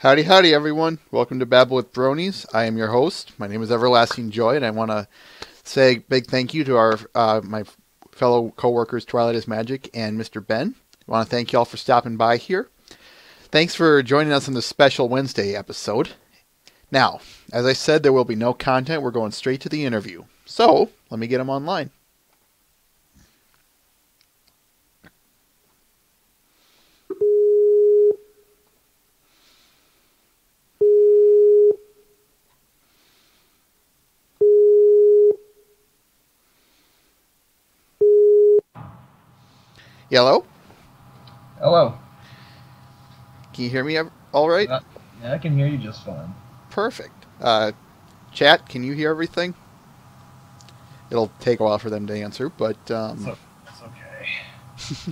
Howdy, howdy, everyone. Welcome to Babble with Bronies. I am your host. My name is Everlasting Joy, and I want to say a big thank you to my fellow co-workers, Twilight is Magic and Mr. Ben. I want to thank you all for stopping by here. Thanks for joining us on this special Wednesday episode. Now, as I said, there will be no content. We're going straight to the interview. So, let me get them online. Hello? Hello. Can you hear me all right? Yeah, I can hear you just fine. Perfect. Chat, can you hear everything? It'll take a while for them to answer, but... It's okay.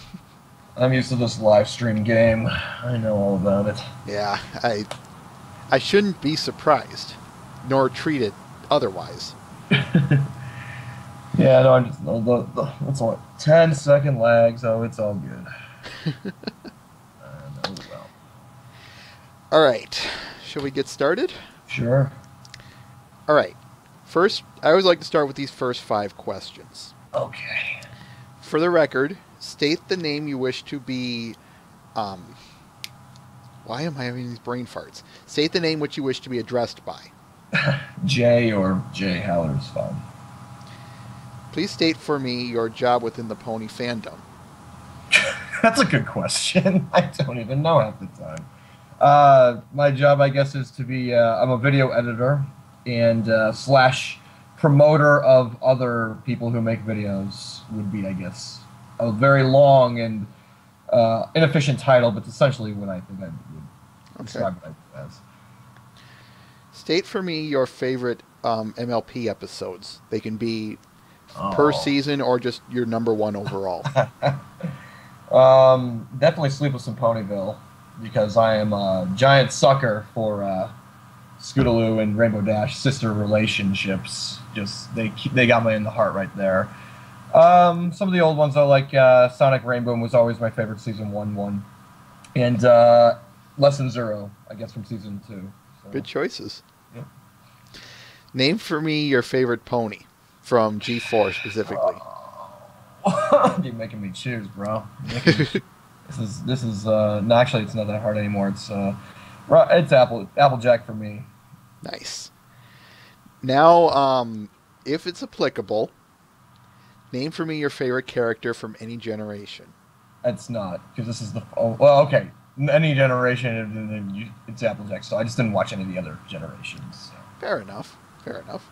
I'm used to this live stream game. I know all about it. Yeah, I shouldn't be surprised, nor treated otherwise. Yeah, no, I'm just... It's only 10-second lag, so it's all good. I know well. All right. Shall we get started? Sure. All right. First, I always like to start with these first 5 questions. Okay. For the record, state the name you wish to be... why am I having these brain farts? State the name which you wish to be addressed by. J or JHaller is fine. Please state for me your job within the pony fandom. That's a good question. I don't even know half the time. My job, I guess, is to be... I'm a video editor and slash promoter of other people who make videos would be, I guess, a very long and inefficient title, but essentially what I think I would describe it as. State for me your favorite MLP episodes. They can be per season or just your number one overall. Definitely Sleepless in Ponyville, because I am a giant sucker for Scootaloo and Rainbow Dash sister relationships. Just they got me in the heart right there. Some of the old ones I like. Sonic Rainbow was always my favorite season 1, and Lesson Zero, I guess, from season 2. So. Good choices. Yeah. Name for me your favorite pony from G4 specifically. You're making me choose, bro. This is no, actually it's not that hard anymore. It's Applejack for me. Nice. Now, if it's applicable, name for me your favorite character from any generation. It's not, because this is okay. Any generation, it's Applejack. So I just didn't watch any of the other generations. So. Fair enough. Fair enough.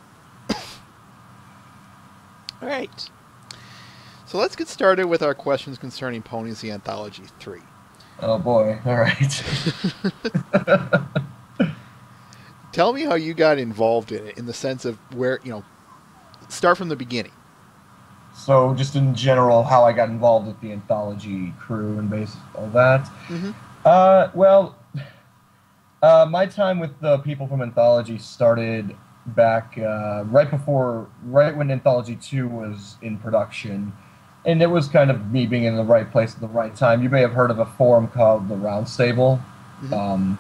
All right. So let's get started with our questions concerning Ponies the Anthology III. Oh boy, all right. Tell me how you got involved in it, in the sense of where, start from the beginning. So just in general, how I got involved with the Anthology crew and all that. Mm-hmm. My time with the people from Anthology started back right when Anthology 2 was in production. And it was kind of me being in the right place at the right time. You may have heard of a forum called the Round Stable. Mm-hmm.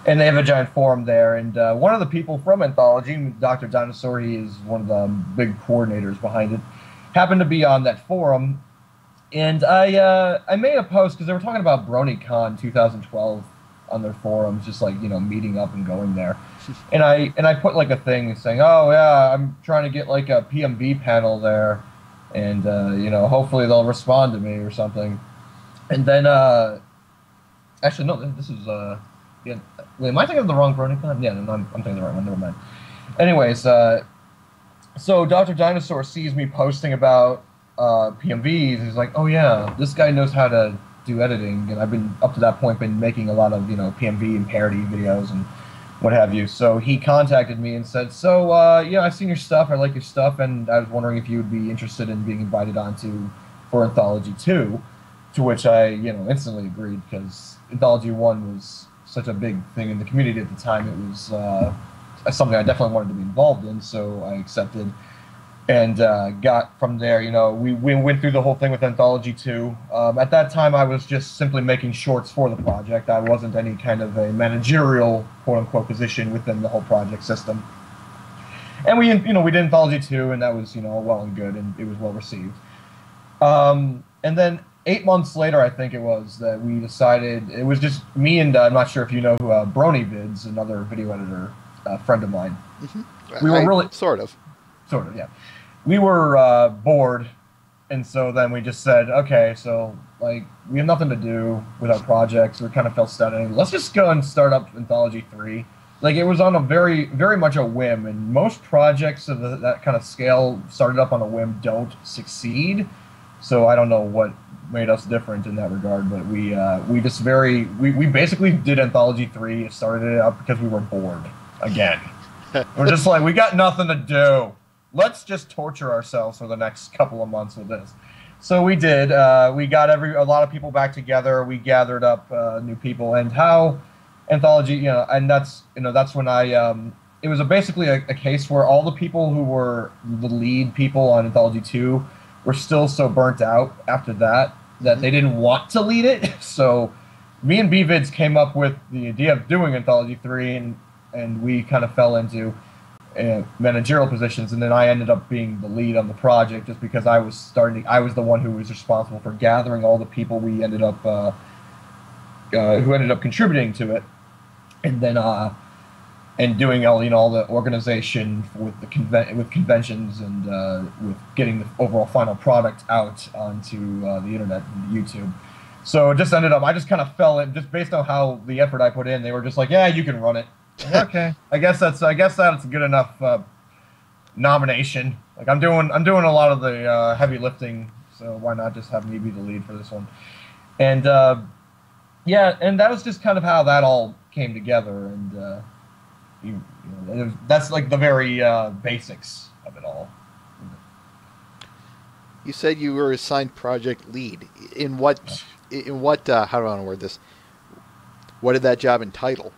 And they have a giant forum there. And one of the people from Anthology, Dr. Dinosaur, he is one of the big coordinators behind it, happened to be on that forum. And I made a post, because they were talking about BronyCon 2012 on their forums, just like, meeting up and going there. And I put like a thing saying, oh yeah, I'm trying to get like a PMV panel there. And, hopefully they'll respond to me or something. And then, actually, no, this is, yeah, wait, am I thinking of the wrong BronyCon? Yeah, no, I'm thinking of the right one, never mind. Anyways, so Dr. Dinosaur sees me posting about PMVs. He's like, oh yeah, this guy knows how to do editing. And I've been, up to that point, been making a lot of, PMV and parody videos and what have you. So he contacted me and said, so, yeah, I've seen your stuff, I like your stuff, and I was wondering if you would be interested in being invited onto for Anthology 2, to which I, instantly agreed, because Anthology 1 was such a big thing in the community at the time. It was something I definitely wanted to be involved in, so I accepted. and got from there. We went through the whole thing with Anthology 2. At that time, I was just simply making shorts for the project. I wasn't any kind of a managerial quote-unquote position within the whole project system. And we did Anthology 2, and that was well and good, and it was well received. And then 8 months later, I think it was, that we decided, it was just me and I'm not sure if you know who BwB, another video editor friend of mine. Mm-hmm. We were really sort of, yeah. We were bored, and so then we just said, okay, so like we have nothing to do with our projects. We kind of felt stagnant. Let's just go and start up Anthology 3. Like, it was on a very, very much a whim, and most projects of that kind of scale started up on a whim don't succeed. So I don't know what made us different in that regard, but we basically did Anthology 3, started it up because we were bored again. We're just like, we got nothing to do. Let's just torture ourselves for the next couple of months with this. So we did. We got a lot of people back together. We gathered up new people, and how Anthology, and that's when it was basically a case where all the people who were the lead people on Anthology 2 were still so burnt out after that they didn't want to lead it. So me and BwB came up with the idea of doing Anthology 3, and we kind of fell into managerial positions, and then I ended up being the lead on the project just because I was the one who was responsible for gathering all the people who ended up contributing to it, and then and doing all the organization with with conventions, and with getting the overall final product out onto the internet and YouTube. So it just ended up, I just kind of fell in, just based on how the effort I put in. They were just like, yeah, you can run it. Okay, I guess that's a good enough nomination. Like, I'm doing a lot of the heavy lifting, so why not just have me be the lead for this one? And yeah, and that was just kind of how that all came together, and that's like the very basics of it all. You said you were assigned project lead. In what? How do I want to word this? What did that job entitle?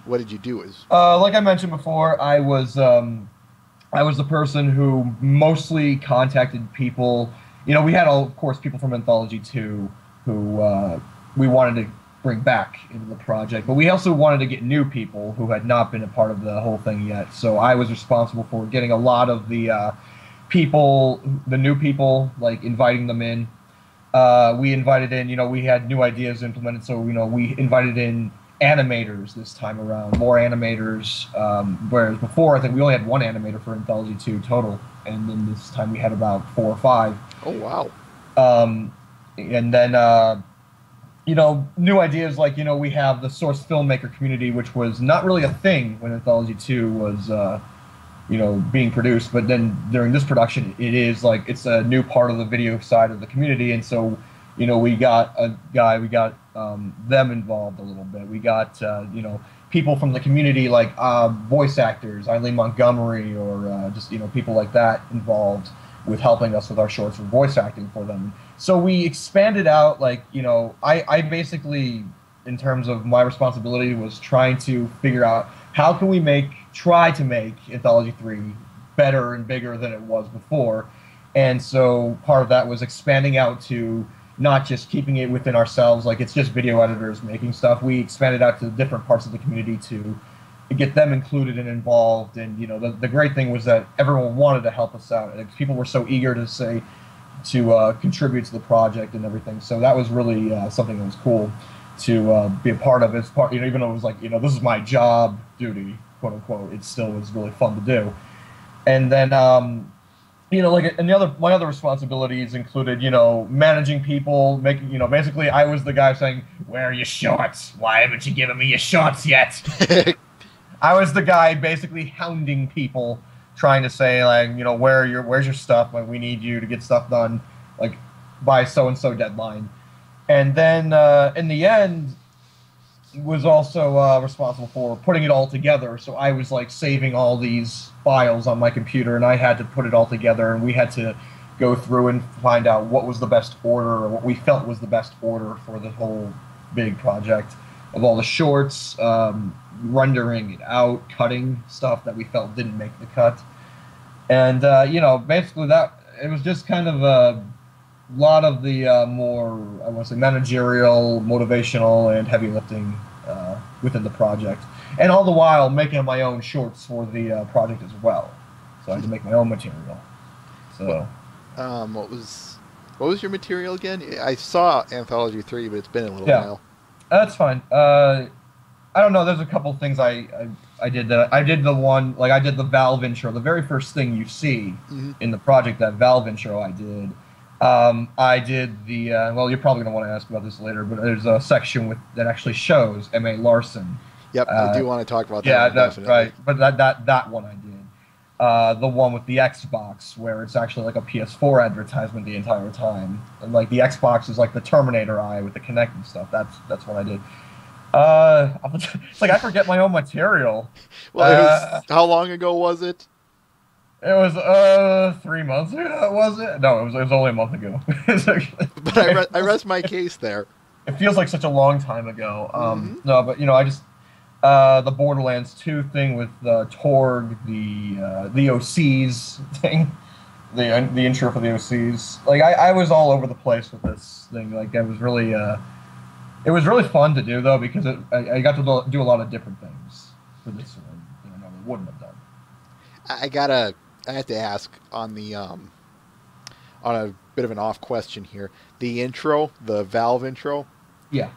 What did you do? Like I mentioned before, I was the person who mostly contacted people. We had, of course, people from Anthology 2 who we wanted to bring back into the project, but we also wanted to get new people who had not been a part of the whole thing yet. So I was responsible for getting a lot of the the new people, like inviting them in. We invited in, we had new ideas implemented, so we invited in animators this time around, more animators, whereas before I think we only had one animator for Anthology 2 total, and then this time we had about 4 or 5. Oh, wow. And then new ideas, like we have the source filmmaker community, which was not really a thing when Anthology 2 was being produced, but then during this production it is like it's a new part of the video side of the community. And so we got them involved a little bit. We got people from the community, like voice actors, Eileen Montgomery, or just people like that involved with helping us with our shorts for voice acting for them. So we expanded out, like I basically, in terms of my responsibility, was trying to figure out how can we try to make Anthology 3 better and bigger than it was before. And so part of that was expanding out to not just keeping it within ourselves, like it's just video editors making stuff. We expanded out to different parts of the community to get them included and involved. And the great thing was that everyone wanted to help us out. Like, people were so eager to contribute to the project and everything. So that was really something that was cool to be a part of. It's part, even though it was like, this is my job duty, quote unquote, it still was really fun to do. And then my other responsibilities included, managing people, making, basically I was the guy saying, "Where are your shorts? Why haven't you given me your shorts yet?" I was the guy basically hounding people, trying to say, like, where's your stuff? Like, we need you to get stuff done, like, by so-and-so deadline. And then in the end, was also responsible for putting it all together. So I was like saving all these files on my computer, and I had to put it all together, and we had to go through and find out what was the best order, or what we felt was the best order for the whole big project of all the shorts, rendering it out, cutting stuff that we felt didn't make the cut. And basically that it was just kind of a lot of the more, I want to say, managerial, motivational, and heavy lifting within the project, and all the while making my own shorts for the project as well. So I had to make my own material. So, what was your material again? I saw Anthology 3, but it's been a little yeah, while. that's fine. I don't know. There's a couple things I did that I did the one like I did the Valve intro, the very first thing you see Mm-hmm. in the project. That Valve intro I did. I did the well. You're probably gonna want to ask about this later, but there's a section that actually shows M.A. Larson. Yep, I do want to talk about that Yeah, one, that's definitely. right. But that one I did. The one with the Xbox, where it's actually like a PS4 advertisement the entire time, and like the Xbox is like the Terminator eye with the Kinect and stuff. That's what I did. It's like I forget my own material. Well, it was, how long ago was it? It was 3 months ago, was it? No, it was only a month ago. It's actually, But I rest my case there. it feels like such a long time ago. Mm-hmm. No, but I just the Borderlands 2 thing with Torg, the OCs thing, the intro for the OCs. Like I was all over the place with this thing. Like I was really it was really fun to do though because I got to do a lot of different things for this one that I normally wouldn't have done. I have to ask on the on a bit of an off question here. The intro, the Valve intro, Yeah.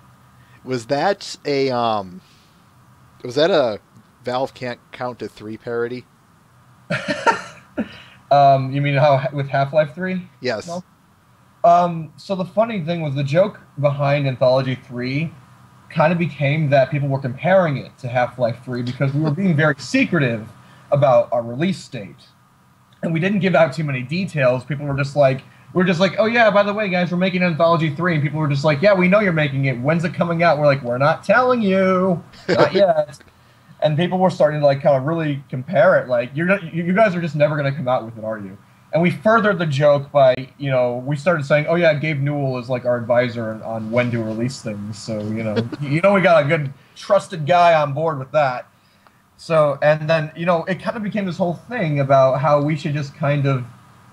was that a Valve can't count to 3 parody? You mean how with Half-Life 3? Yes. No? So the funny thing was the joke behind Anthology 3 kind of became that people were comparing it to Half-Life 3 because we were being very secretive about our release date. And we didn't give out too many details. People were just like, oh yeah, by the way, guys, we're making Anthology 3. And people were just like, yeah, we know you're making it. When's it coming out? We're like, we're not telling you. Not yet. And people were starting to like kind of really compare it. Like, you guys are just never going to come out with it, are you? And we furthered the joke by, we started saying, oh yeah, Gabe Newell is like our advisor on when to release things. So, we got a good trusted guy on board with that. So, and then, it kind of became this whole thing about how we should just kind of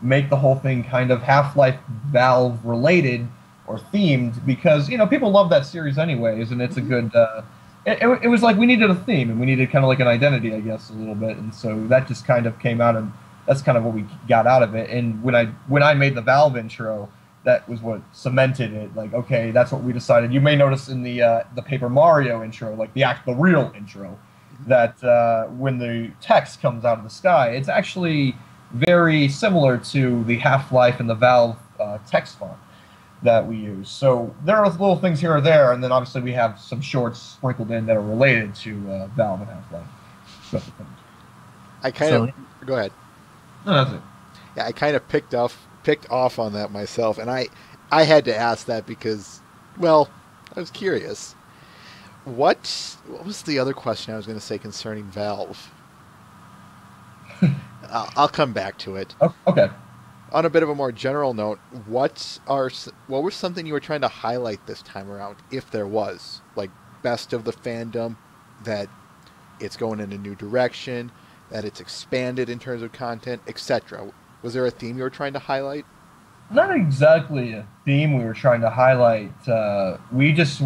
make the whole thing kind of Half-Life Valve related or themed because, people love that series anyways, and it's a good, it was like we needed a theme and we needed kind of like an identity, I guess, a little bit. And so that just kind of came out and that's kind of what we got out of it. And when I made the Valve intro, that was what cemented it. Like, okay, that's what we decided. You may notice in the Paper Mario intro, like the real intro, that when the text comes out of the sky, it's actually very similar to the Half-Life and the Valve text font that we use. So there are little things here or there, and then obviously we have some shorts sprinkled in that are related to Valve and Half-Life. Go ahead. No, that's it. Yeah, I kind of picked off on that myself, and I had to ask that because, well, I was curious. What was the other question I was going to say concerning Valve? I'll come back to it. Oh, okay. On a bit of a more general note, what was something you were trying to highlight this time around, if there was, like best of the fandom, that it's going in a new direction, that it's expanded in terms of content, etc. Was there a theme you were trying to highlight? Not exactly a theme we were trying to highlight. We're just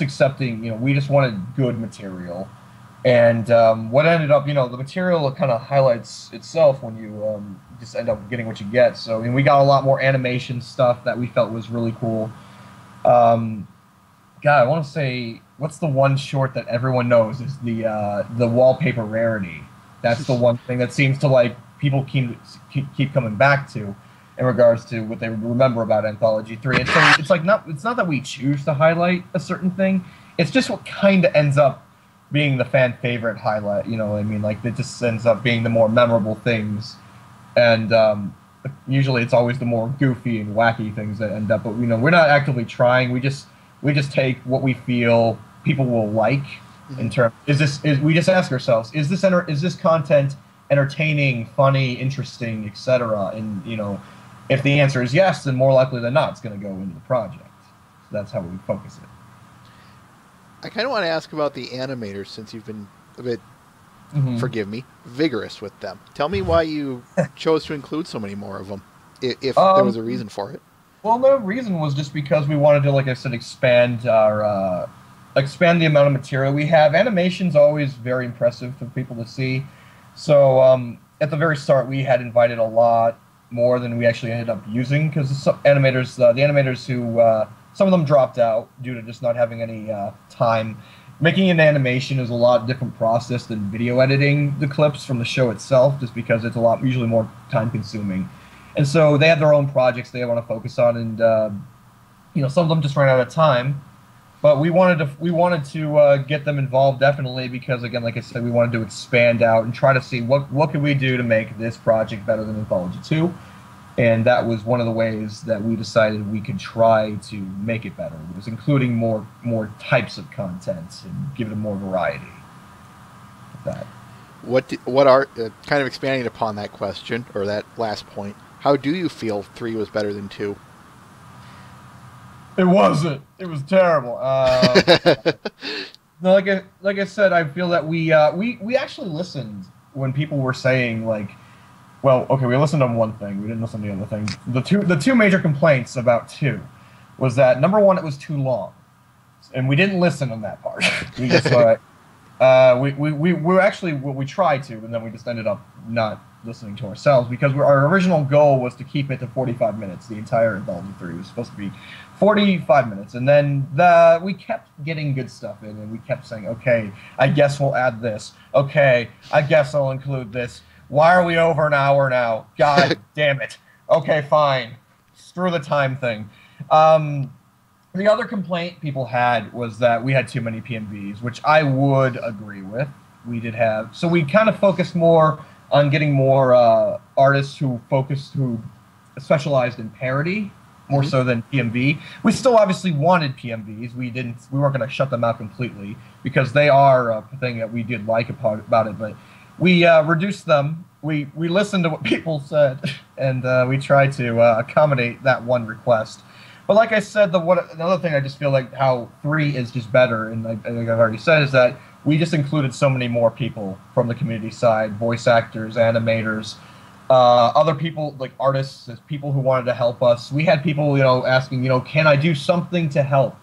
accepting, we just wanted good material. And what ended up, the material kind of highlights itself when you just end up getting what you get. So, we got a lot more animation stuff that we felt was really cool. God, I want to say, what's the one short that everyone knows is the wallpaper rarity. That's the one thing that seems to like people keep coming back to in regards to what they remember about Anthology 3. And so it's not that we choose to highlight a certain thing. It's just what kind of ends up being the fan favorite highlight. You know what I mean? Like it just ends up being the more memorable things. And usually it's always the more goofy and wacky things that end up. But we're not actively trying. We just take what we feel people will like. In terms, we just ask ourselves, is this content entertaining, funny, interesting, etc.? And if the answer is yes, then more likely than not, it's going to go into the project. So that's how we focus it. I kind of want to ask about the animators since you've been a bit forgive me, vigorous with them. Tell me why you chose to include so many more of them, if there was a reason for it. Well, the reason was just because we wanted to, like I said, expand our expand the amount of material we have. Animation's always very impressive for people to see. So at the very start, we had invited a lot more than we actually ended up using because the animators who some of them dropped out due to just not having any time. Making an animation is a lot different process than video editing the clips from the show itself, just because it's usually more time consuming. And so they have their own projects they want to focus on, and some of them just ran out of time. But we wanted to get them involved definitely because, again, like I said, we wanted to expand out and try to see what could we do to make this project better than Anthology 2. And that was one of the ways that we decided we could try to make it better. It was including more types of content and give it more variety. That. What are kind of expanding upon that question or that last point? How do you feel 3 was better than 2? It wasn't. It was terrible. No, like I said, I feel that we actually listened when people were saying like, well, okay, we listened on one thing. We didn't listen to the other thing. The two major complaints about 2 was that number one, it was too long, and we didn't listen on that part. We just we actually we tried to, and then we just ended up not listening to ourselves because our original goal was to keep it to 45 minutes. The entire Anthology 3 was supposed to be 45 minutes, and then we kept getting good stuff in, and we kept saying, okay, I guess we'll add this. Okay, I guess I'll include this. Why are we over an hour now? God damn it. Okay, fine. Screw the time thing. The other complaint people had was that we had too many PMVs, which I would agree with. We did have. So we kind of focused more on getting more artists who specialized in parody more so than PMV. We still obviously wanted PMVs. We weren't going to shut them out completely because they are a thing that we did like about it, but we reduced them. We listened to what people said, and we tried to accommodate that one request. But like I said, another thing I just feel like how 3 is just better, and like I've already said, is that we just included so many more people from the community side, voice actors, animators, other people like artists, people who wanted to help us. We had people, asking, can I do something to help?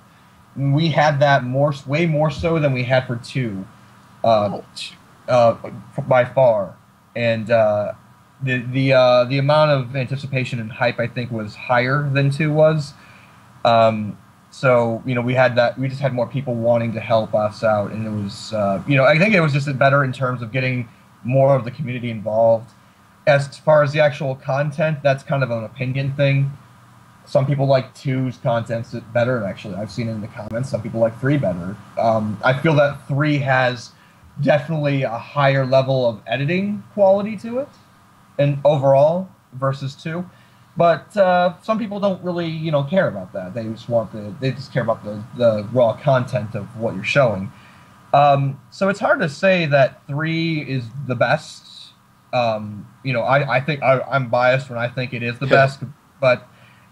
And we had that way more so than we had for 2. By far, and the amount of anticipation and hype I think was higher than 2 was. So we had that. We just had more people wanting to help us out, and it was I think it was just better in terms of getting more of the community involved. As far as the actual content, that's kind of an opinion thing. Some people like 2's content better. Actually, I've seen it in the comments. Some people like 3 better. I feel that 3 has definitely a higher level of editing quality to it, and overall versus 2. But some people don't really, care about that. They just care about the raw content of what you're showing. So it's hard to say that 3 is the best. I think I'm biased when I think it is the best, but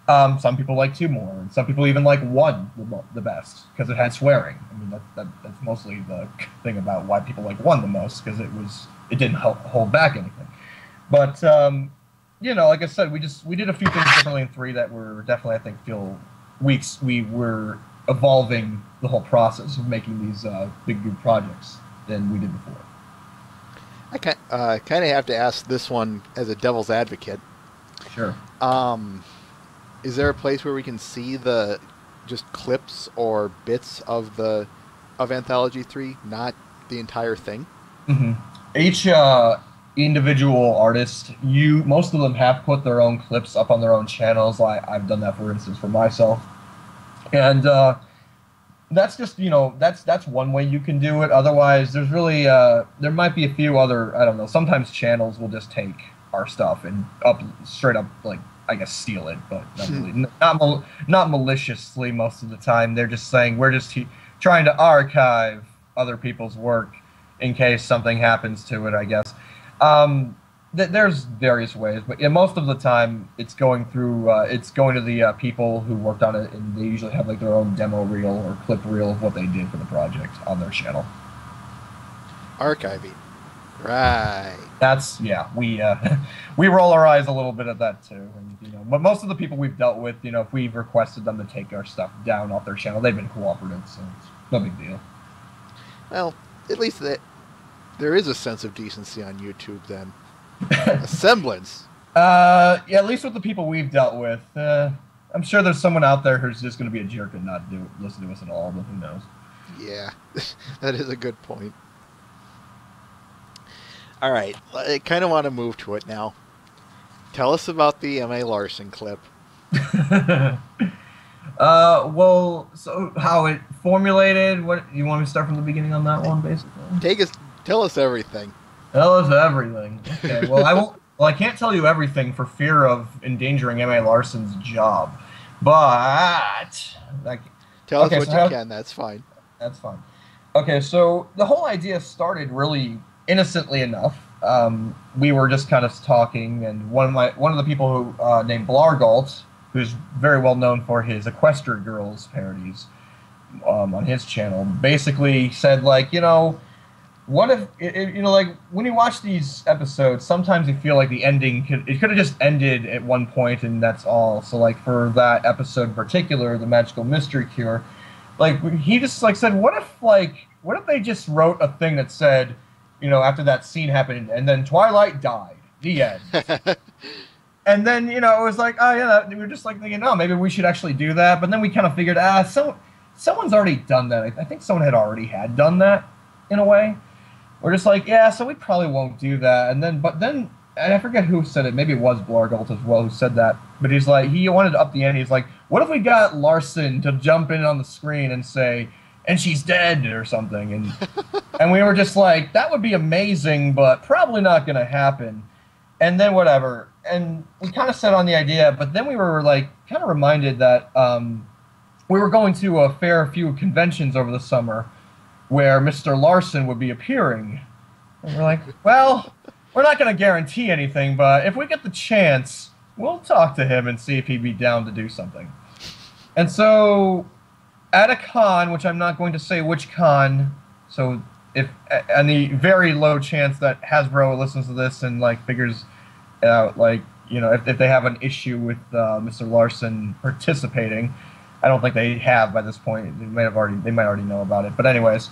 some people like 2 more, and some people even like 1 the best because it had swearing. I mean, that's mostly the thing about why people like 1 the most, because it didn't hold back anything. But like I said, we did a few things differently in 3 that were definitely, I think, we were evolving the whole process of making these big group projects than we did before. I kind of have to ask this one as a devil's advocate. Sure. Is there a place where we can see the just clips or bits of Anthology 3, not the entire thing? Mm-hmm. Each individual artist, most of them have put their own clips up on their own channels. I've done that, for instance, for myself, and that's just that's one way you can do it. Otherwise, there's really there might be a few other, I don't know. Sometimes channels will just take our stuff and straight up like, I guess, steal it, but not really, not maliciously. Most of the time, they're just saying we're just trying to archive other people's work in case something happens to it, I guess. There's various ways, but most of the time it's going to the people who worked on it, and they usually have like their own demo reel or clip reel of what they did for the project on their channel. Archiving. Right. That's we we roll our eyes a little bit at that too, and but most of the people we've dealt with, if we've requested them to take our stuff down off their channel, they've been cooperative, so it's no big deal. Well, at least there is a sense of decency on YouTube then. A semblance. Yeah, at least with the people we've dealt with. I'm sure there's someone out there who's just going to be a jerk and not listen to us at all, but who knows? Yeah, that is a good point. All right, I kind of want to move to it now. Tell us about the M.A. Larson clip. Well, so how it formulated? What you want me to start from the beginning on that one, basically? Tell us everything. Tell us everything. Okay. Well, I won't. Well, I can't tell you everything for fear of endangering M.A. Larson's job, but tell us what you can. That's fine. That's fine. Okay, so the whole idea started really innocently enough. We were just kind of talking, and one of the people who named Blargalt, who's very well known for his Equestria Girls parodies on his channel, basically said, like, what if, like, when you watch these episodes, sometimes you feel like the ending could have just ended at one point and that's all. So, like, for that episode in particular, the Magical Mystery Cure, like, he just, like, said, what if they just wrote a thing that said, after that scene happened, and then Twilight died, the end. And then, it was like, oh, yeah, we were just, like, thinking, oh, maybe we should actually do that. But then we kind of figured, someone's already done that. I think someone had already done that, in a way. We're just like, yeah, so we probably won't do that. And then, and I forget who said it. Maybe it was Blargalt as well who said that. But he's like, he wanted to up the ante. He's like, what if we got Larson to jump in on the screen and say, and she's dead or something? And and we were just like, that would be amazing, but probably not going to happen. And then whatever. And we kind of set on the idea, but then we were like kind of reminded that we were going to a fair few conventions over the summer where Mr. Larson would be appearing. And we're like, well, we're not going to guarantee anything, but if we get the chance, we'll talk to him and see if he'd be down to do something. And so at a con, which I'm not going to say which con, so if on the very low chance that Hasbro listens to this and like figures out, like, if they have an issue with Mr. Larson participating, I don't think they have by this point. They might already know about it. But anyways,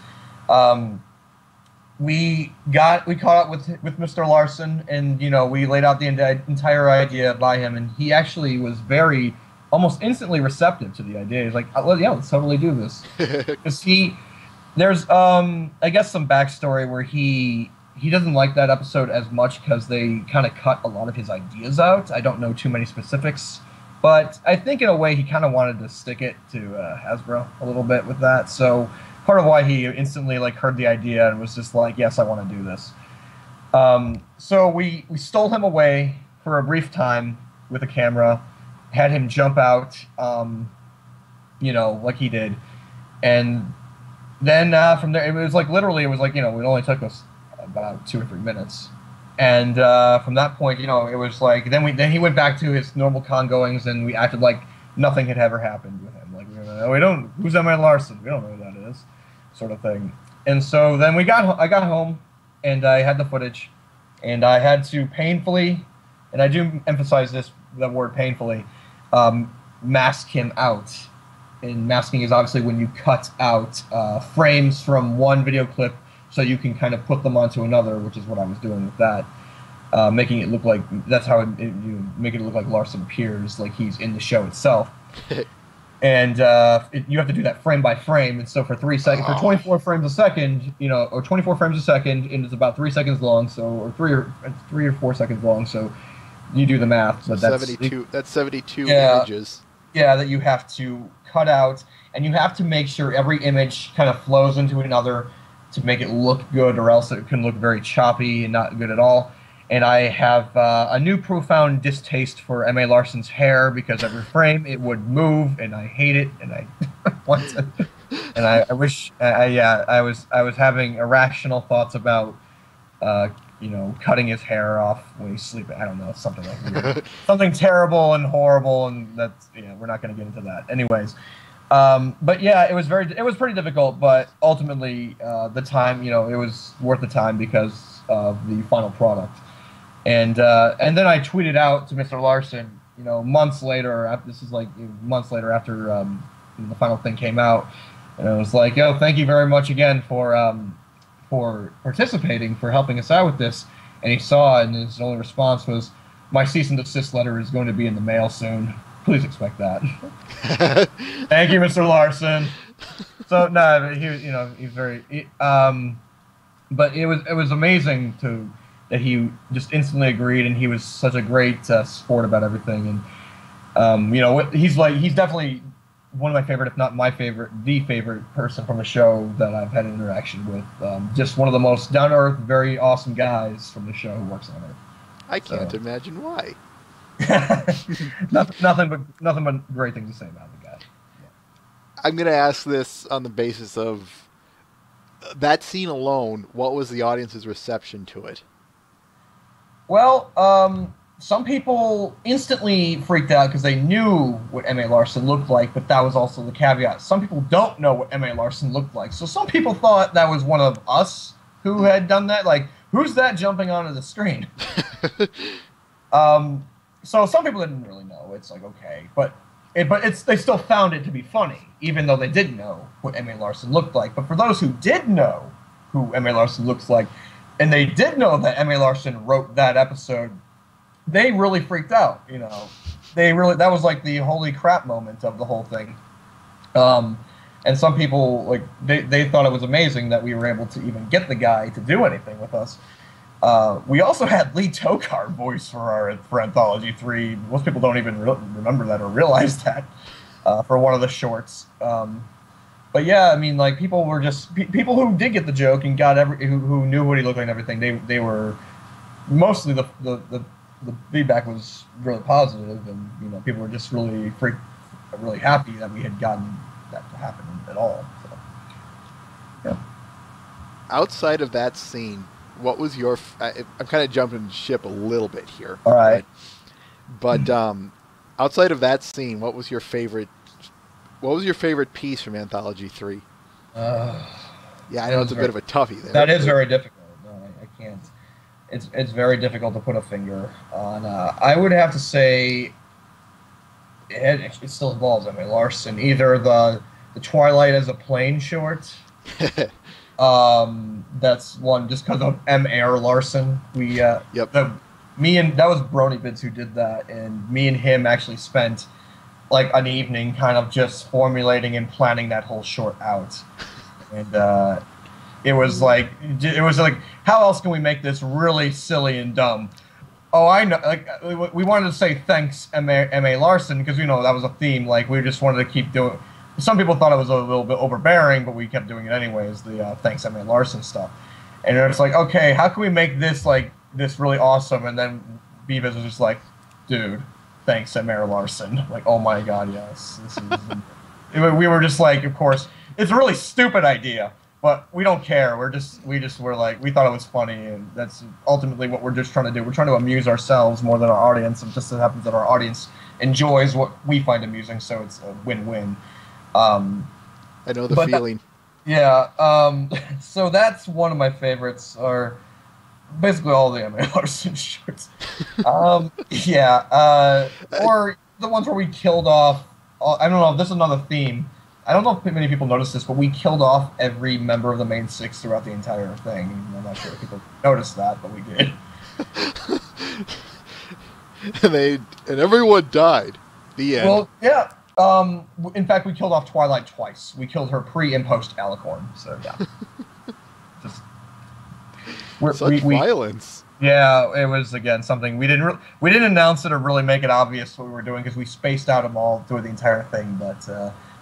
we caught up with Mr. Larson, and we laid out the entire idea by him, and he actually was almost instantly receptive to the idea. He's like, well, yeah, let's totally do this. Because there's I guess some backstory where he doesn't like that episode as much because they kind of cut a lot of his ideas out. I don't know too many specifics. But I think in a way he kind of wanted to stick it to Hasbro a little bit with that. So part of why he instantly heard the idea and was just like, yes, I want to do this. So we stole him away for a brief time with a camera, had him jump out, like he did. And then from there, it was it only took us about 2 or 3 minutes. And from that point, it was like then he went back to his normal con goings, and we acted like nothing had ever happened with him. Like we don't. Who's M.A. Larson? We don't know who that is, sort of thing. And so then I got home, and I had the footage, and I had to painfully, and I do emphasize the word painfully, mask him out. And masking is obviously when you cut out frames from one video clip, so you can kind of put them onto another, which is what I was doing with that, making it look like that's how you make it look like Larson appears, like he's in the show itself. And you have to do that frame by frame. And so for 3 seconds, for 24 frames a second, or 24 frames a second, and it's about 3 seconds long, or 3 or 4 seconds long. So you do the math. But that's 72. That's 72 images. Yeah, that you have to cut out, and you have to make sure every image kind of flows into another to make it look good, or else it can look very choppy and not good at all. And I have a new profound distaste for M.A. Larson's hair, because every frame it would move, and I hate it, and I want to, and I wish I was having irrational thoughts about cutting his hair off when he's sleeping. I don't know, something like that. Something terrible and horrible, and that's we're not going to get into that. Anyways. But yeah, it was pretty difficult, but ultimately, the time, it was worth the time, because of the final product. And then I tweeted out to Mr. Larson, months later. This is like months later after the final thing came out, and I was like, "Yo, thank you very much again for participating, for helping us out with this." And he saw it, and his only response was, "My cease and desist letter is going to be in the mail soon. Please expect that." Thank you, Mr. Larson. So no, he's very. But it was amazing that he just instantly agreed, and he was such a great sport about everything. And he's definitely one of my favorite, if not my favorite, the favorite person from the show that I've had an interaction with. Just one of the most down to earth, very awesome guys from the show who works on it. I can't imagine why. nothing but great things to say about the guy. Yeah. I'm going to ask this on the basis of that scene alone. What was the audience's reception to it? Well, some people instantly freaked out because they knew what M.A. Larson looked like, but that was also the caveat. Some people don't know what M.A. Larson looked like, so some people thought that was one of us who had done that. Like, who's that jumping onto the screen? So some people didn't really know. It's like, okay, but they still found it to be funny, even though they didn't know what M.A. Larson looked like. But for those who did know who M.A. Larson looks like, and they did know that M.A. Larson wrote that episode, they really freaked out. That was like the holy crap moment of the whole thing. And some people, like, they thought it was amazing that we were able to even get the guy to do anything with us. We also had Lee Tokar voice for Anthology 3. Most people don't even remember that or realize that for one of the shorts. But yeah, I mean, like, people were just people who did get the joke and who knew what he looked like and everything. They were mostly the feedback was really positive, and people were just really happy that we had gotten that to happen at all. So, yeah. Outside of that scene, what was your? I'm kind of jumping ship a little bit here. All right. But outside of that scene, what was your favorite? What was your favorite piece from Anthology 3? Yeah, I know it's a bit of a toughie there. That is very difficult. No, I can't. It's very difficult to put a finger on. I would have to say it still involves M.A. Larson. Either the Twilight as a plane short. That's one just because of M.A. Larson. That was Brony Bids who did that, and me and him actually spent like an evening kind of just formulating and planning that whole short out. And it was like how else can we make this really silly and dumb? Oh, I know. Like, we wanted to say thanks M.A. Larson because that was a theme. Like, we just wanted to keep doing. Some people thought it was a little bit overbearing, but we kept doing it anyways. The thanks M.A. Larson stuff, and it's like, okay, how can we make this really awesome? And then Beavis was just like, dude, thanks M.A. Larson. Like, oh my god, yes. This is. We were just like, of course, it's a really stupid idea, but we don't care. We thought it was funny, and that's ultimately what we're just trying to do. We're trying to amuse ourselves more than our audience. It just so happens that our audience enjoys what we find amusing, so it's a win-win. I know the feeling. So that's one of my favorites, are basically all the M.A. Larson shorts. Or the ones where we killed off. I don't know if this is another theme. I don't know if many people noticed this, but we killed off every member of the main six throughout the entire thing. I'm not sure if people noticed that, but we did. and everyone died. The end. Well, yeah. In fact, we killed off Twilight twice. We killed her pre and post Alicorn. So yeah, such violence. Yeah, it was again something we didn't announce it or really make it obvious what we were doing because we spaced out them all through the entire thing. But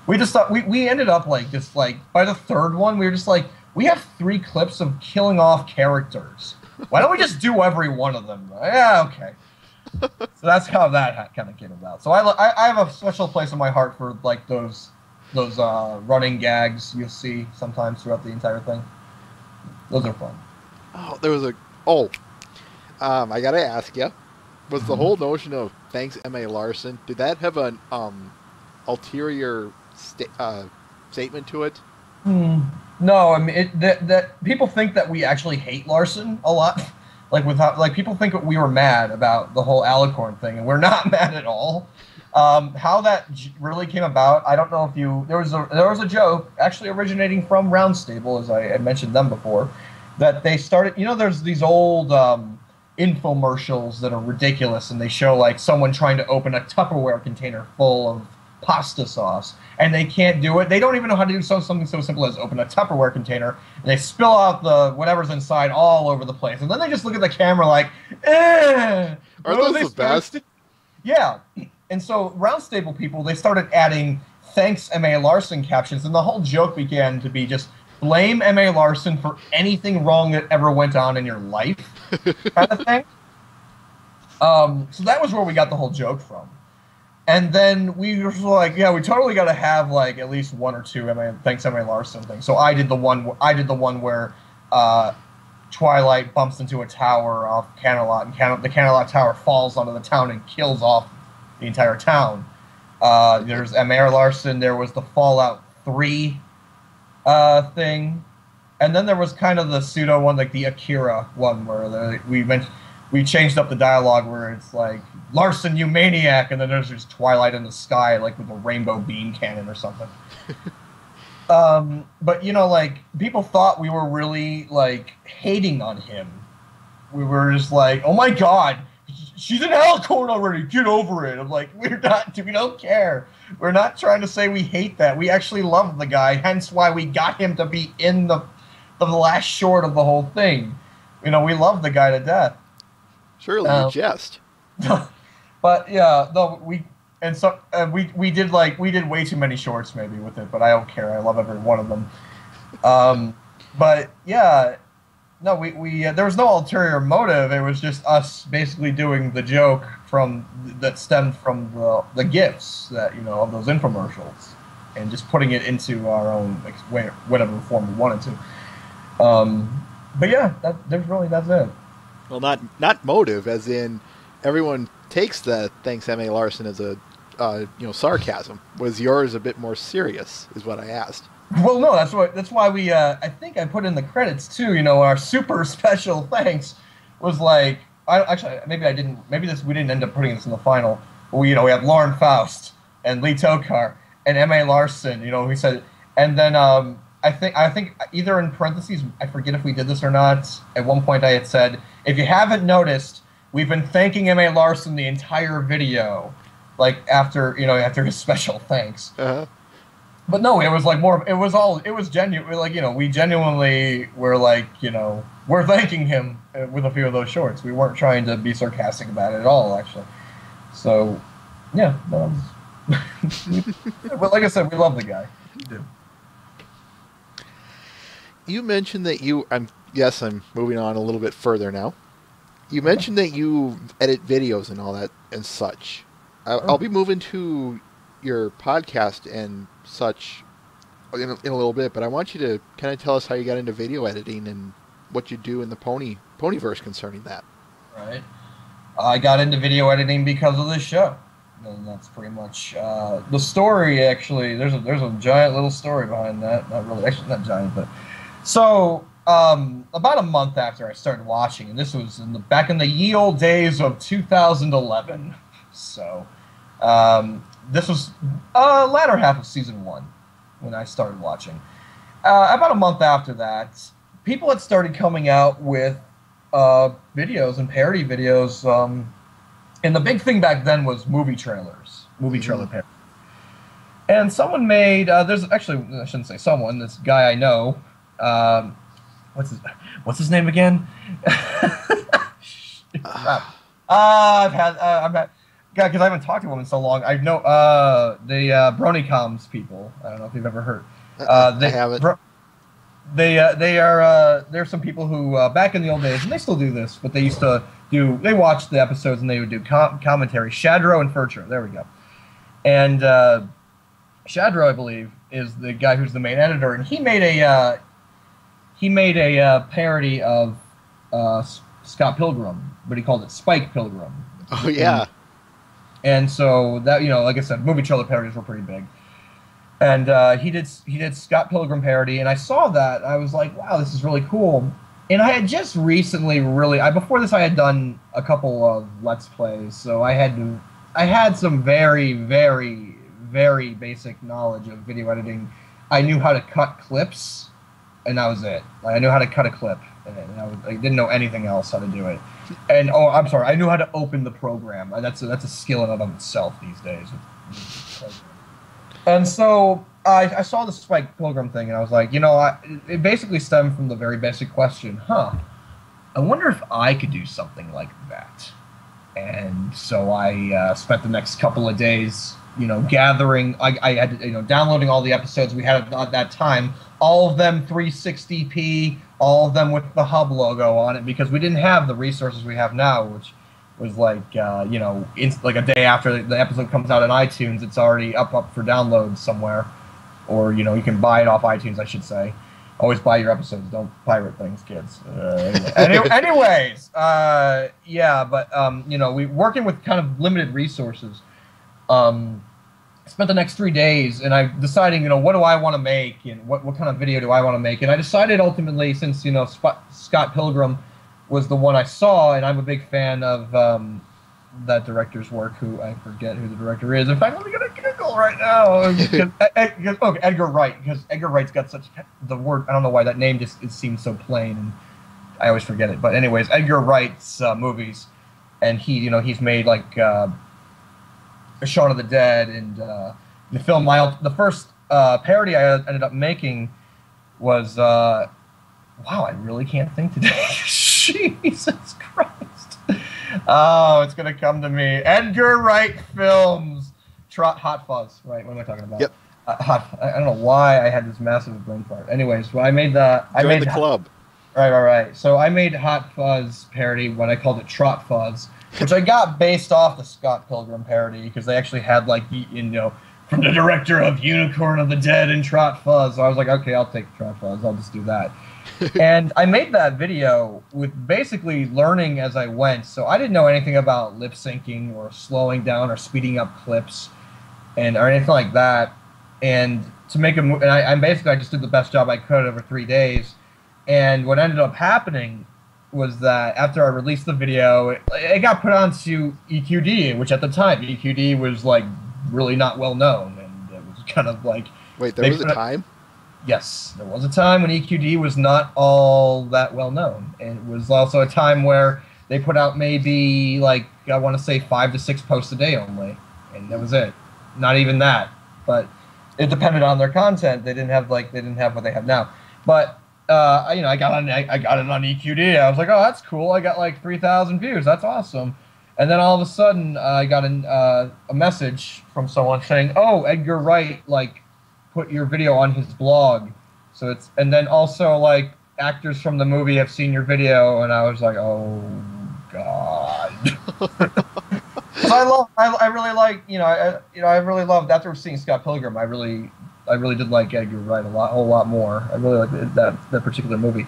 we just thought we ended up by the third one we were just like, we have 3 clips of killing off characters. Why don't we just do every one of them? Yeah, okay. So that's how that kind of came about. So I have a special place in my heart for like those running gags you'll see sometimes throughout the entire thing. Those are fun. Oh, there was I gotta ask you, was the whole notion of thanks M.A. Larson, did that have an ulterior statement to it? No, I mean that people think that we actually hate Larson a lot. Like people think that we were mad about the whole Alicorn thing, and we're not mad at all. How that really came about, I don't know if you there was a joke actually originating from Round Stable, as I had mentioned them before, that they started. You know, there's these old infomercials that are ridiculous, and they show like someone trying to open a Tupperware container full of pasta sauce, and they can't do it. They don't even know how to do something so simple as open a Tupperware container, and they spill out the whatever's inside all over the place, and then they just look at the camera like, eh. Are those the best? Yeah. And so Round Stable people, they started adding thanks M.A. Larson captions, and the whole joke began to be just blame M.A. Larson for anything wrong that ever went on in your life, kind of thing. So that was where we got the whole joke from. And then we were like, yeah, we totally got to have like at least one or two thanks M.A. Larson things. So I did the one where Twilight bumps into a tower off Canterlot, and the Canterlot Tower falls onto the town and kills off the entire town. There's M.A. Larson. There was the Fallout 3 thing, and then there was kind of the pseudo one, like the Akira one, where we changed up the dialogue where it's like, Larson, you maniac, and then there's just Twilight in the sky, like with a rainbow beam cannon or something. But you know, like people thought we were really like hating on him. We were just like, oh my god, she's in Alicorn already. Get over it. I'm like, we don't care. We're not trying to say we hate that. We actually love the guy. Hence why we got him to be in the last short of the whole thing. You know, we love the guy to death. Surely you jest. But yeah, no, we did way too many shorts maybe with it, but I don't care. I love every one of them. But yeah, no, we there was no ulterior motive. It was just us basically doing the joke that stemmed from the gifs that, you know, of those infomercials, and just putting it into our own whatever form we wanted to. But yeah, that's it. Well, not motive, as in everyone takes the thanks M.A. Larson as a sarcasm. Was yours a bit more serious, is what I asked. Well, no, that's why we I think I put in the credits too. You know, our super special thanks was like, maybe I didn't. Maybe we didn't end up putting this in the final. But we have Lauren Faust and Lee Tokar and M.A. Larson. You know, we said, and then I think either in parentheses, I forget if we did this or not. At one point, I had said, if you haven't noticed, we've been thanking M.A. Larson the entire video, like after his special thanks. Uh-huh. But no, it was like it was genuine. Like, you know, we genuinely were like, you know, we're thanking him with a few of those shorts. We weren't trying to be sarcastic about it at all, actually. So, yeah. But like I said, we love the guy. We do. You mentioned that I'm moving on a little bit further now. You mentioned that you edit videos and all that and such. I'll be moving to your podcast and such in a little bit, but I want you to kind of tell us how you got into video editing and what you do in the Ponyverse concerning that. Right. I got into video editing because of this show, and that's pretty much the story. Actually, there's a giant little story behind that. Not really, actually, not giant, but so. About a month after I started watching, and this was back in the ye old days of 2011. So, this was latter half of season 1 when I started watching. About a month after that, people had started coming out with videos and parody videos, and the big thing back then was movie trailers, trailer parody. And someone made there's actually, I shouldn't say someone, this guy I know. What's his name again? I've had because I haven't talked to him in so long. I know the BronyComs people. I don't know if you've ever heard. I haven't. There's some people who back in the old days, and they still do this, but they watched the episodes and they would do commentary. Shadro and Furtro. There we go. And Shadro, I believe, is the guy who's the main editor, and he made a parody of Scott Pilgrim, but he called it Spike Pilgrim. Oh yeah. And so that, you know, like I said, movie trailer parodies were pretty big. And he did Scott Pilgrim parody, and I saw that. I was like, wow, this is really cool. And I had just recently before this I had done a couple of Let's Plays, so I had some very, very, very basic knowledge of video editing. I knew how to cut clips, and that was it. Like, I knew how to cut a clip, and I didn't know anything else how to do it. And oh, I'm sorry, I knew how to open the program. That's a skill in and of itself these days. And so I saw the Spike Pilgrim thing, and I was like, it basically stemmed from the very basic question, I wonder if I could do something like that. And so I spent the next couple of days, gathering. I had to, downloading all the episodes we had at that time, all of them 360p, all of them with the Hub logo on it, because we didn't have the resources we have now, which was like, like a day after the episode comes out on iTunes, it's already up for download somewhere. Or, you can buy it off iTunes, I should say. Always buy your episodes. Don't pirate things, kids. Anyways, yeah, but, we working with kind of limited resources. Spent the next 3 days, and I deciding, what do I want to make, and what kind of video do I want to make. And I decided ultimately, since, Scott Pilgrim was the one I saw, and I'm a big fan of that director's work, who I forget who the director is. In fact, let me get a Google right now. Edgar Wright, because Edgar Wright's got such the word. I don't know why that name just it seems so plain, and I always forget it. But anyways, Edgar Wright's movies, and he's made like Shaun of the Dead, and the film. The first parody I ended up making was wow, I really can't think today. Jesus Christ. Oh, it's going to come to me. Edgar Wright Films. Hot Fuzz. Right, what am I talking about? Yep. I don't know why I had this massive brain fart. Anyways, well, I made the club. Right. So I made Hot Fuzz parody when I called it Trot Fuzz, which I got based off the Scott Pilgrim parody, because they actually had, like, from the director of Unicorn of the Dead and Trot Fuzz. So I was like, okay, I'll take Trot Fuzz. I'll just do that. And I made that video with basically learning as I went. So I didn't know anything about lip syncing or slowing down or speeding up clips or anything like that. And to make and I just did the best job I could over 3 days. And what ended up happening was that after I released the video, it got put onto EQD, which at the time EQD was like really not well known, and it was kind of like. Wait, there was a time? Yes, there was a time when EQD was not all that well known, and it was also a time where they put out maybe, like, I want to say 5 to 6 posts a day only, and that was it. Not even that, but it depended on their content. They didn't have what they have now. But I got it on EQD. I was like, oh, that's cool. I got like 3,000 views. That's awesome. And then all of a sudden, I got a message from someone saying, oh, Edgar Wright, like, put your video on his blog. And then also, like, actors from the movie have seen your video, and I was like, oh God. I really like, I really loved, after seeing Scott Pilgrim, I really did like Edgar Wright a whole lot more. I really liked that particular movie.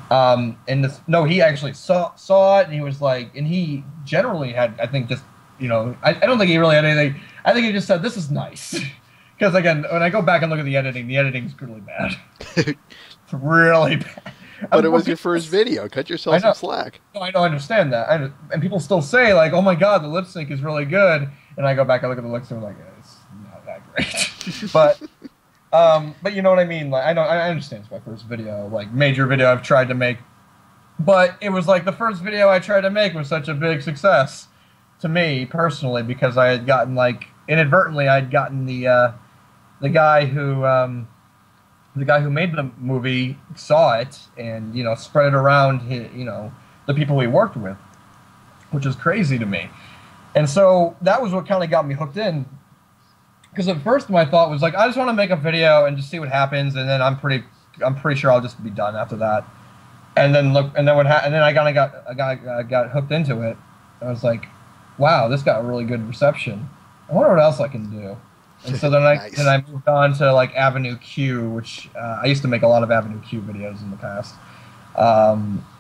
He actually saw it, and he was like, and he generally had, I think, just, I don't think he really had anything. I think he just said, this is nice. Because, again, when I go back and look at the editing's really bad. It's really bad. But it was your first video. Cut yourself some slack. No, I understand that. And people still say, like, oh my God, the lip sync is really good. And I go back and look at the lip sync, and I'm like, it's not that great. But you know what I mean? Like, I understand it's my first video, like, major video I've tried to make. But it was like the first video I tried to make was such a big success to me personally, because I had gotten, like, inadvertently, I'd gotten the guy who made the movie saw it and, spread it around the people we worked with, which is crazy to me. And so that was what kind of got me hooked in, because at first my thought was like, I just want to make a video and just see what happens, and then I'm pretty sure I'll just be done after that. And then I kind of got hooked into it. I was like, wow, this got a really good reception. I wonder what else I can do. And so then I moved on to, like, Avenue Q, which I used to make a lot of Avenue Q videos in the past.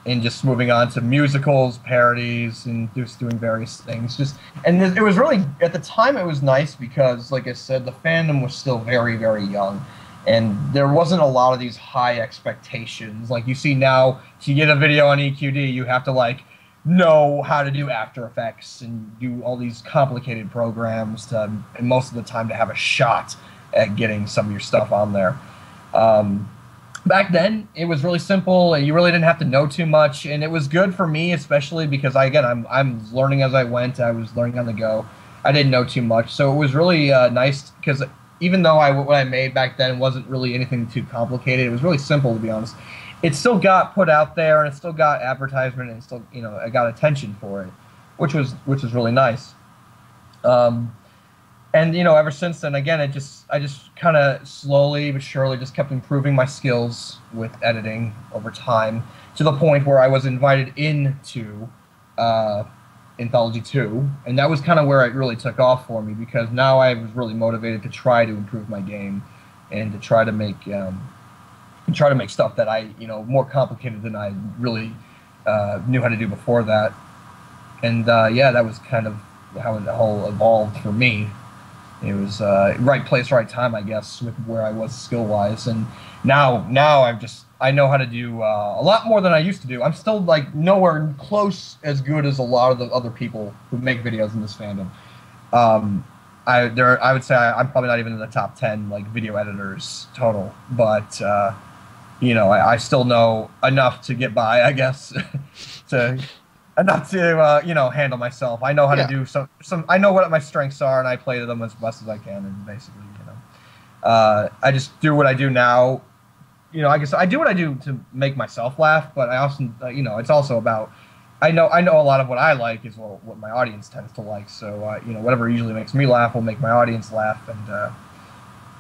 and just moving on to musicals, parodies, and just doing various things. It was really, at the time, it was nice because, like I said, the fandom was still very, very young, and there wasn't a lot of these high expectations. Like you see now, to get a video on EQD, you have to like know how to do After Effects and do all these complicated programs to, and most of the time, to have a shot at getting some of your stuff on there. Back then, it was really simple, and you really didn't have to know too much, and it was good for me, especially because I'm learning as I went. I was learning on the go. I didn't know too much, so it was really nice because even though what I made back then wasn't really anything too complicated, it was really simple, to be honest. It still got put out there, and it still got advertisement, and it still, I got attention for it, which was really nice. And ever since then, again, I just kind of slowly but surely just kept improving my skills with editing over time, to the point where I was invited into Anthology 2, and that was kind of where it really took off for me, because now I was really motivated to try to improve my game and to try to make stuff that I more complicated than I really knew how to do before that. And yeah, that was kind of how it all evolved for me. It was right place, right time, I guess, with where I was skill-wise. And now I know how to do a lot more than I used to do. I'm still like nowhere close as good as a lot of the other people who make videos in this fandom. I would say I'm probably not even in the top 10 like video editors total, but I still know enough to get by, I guess, enough to handle myself. I know how to do some. I know what my strengths are, and I play to them as best as I can. And basically, I just do what I do now. I guess I do what I do to make myself laugh, but I also, it's also about. I know a lot of what I like is what my audience tends to like. So whatever usually makes me laugh will make my audience laugh, and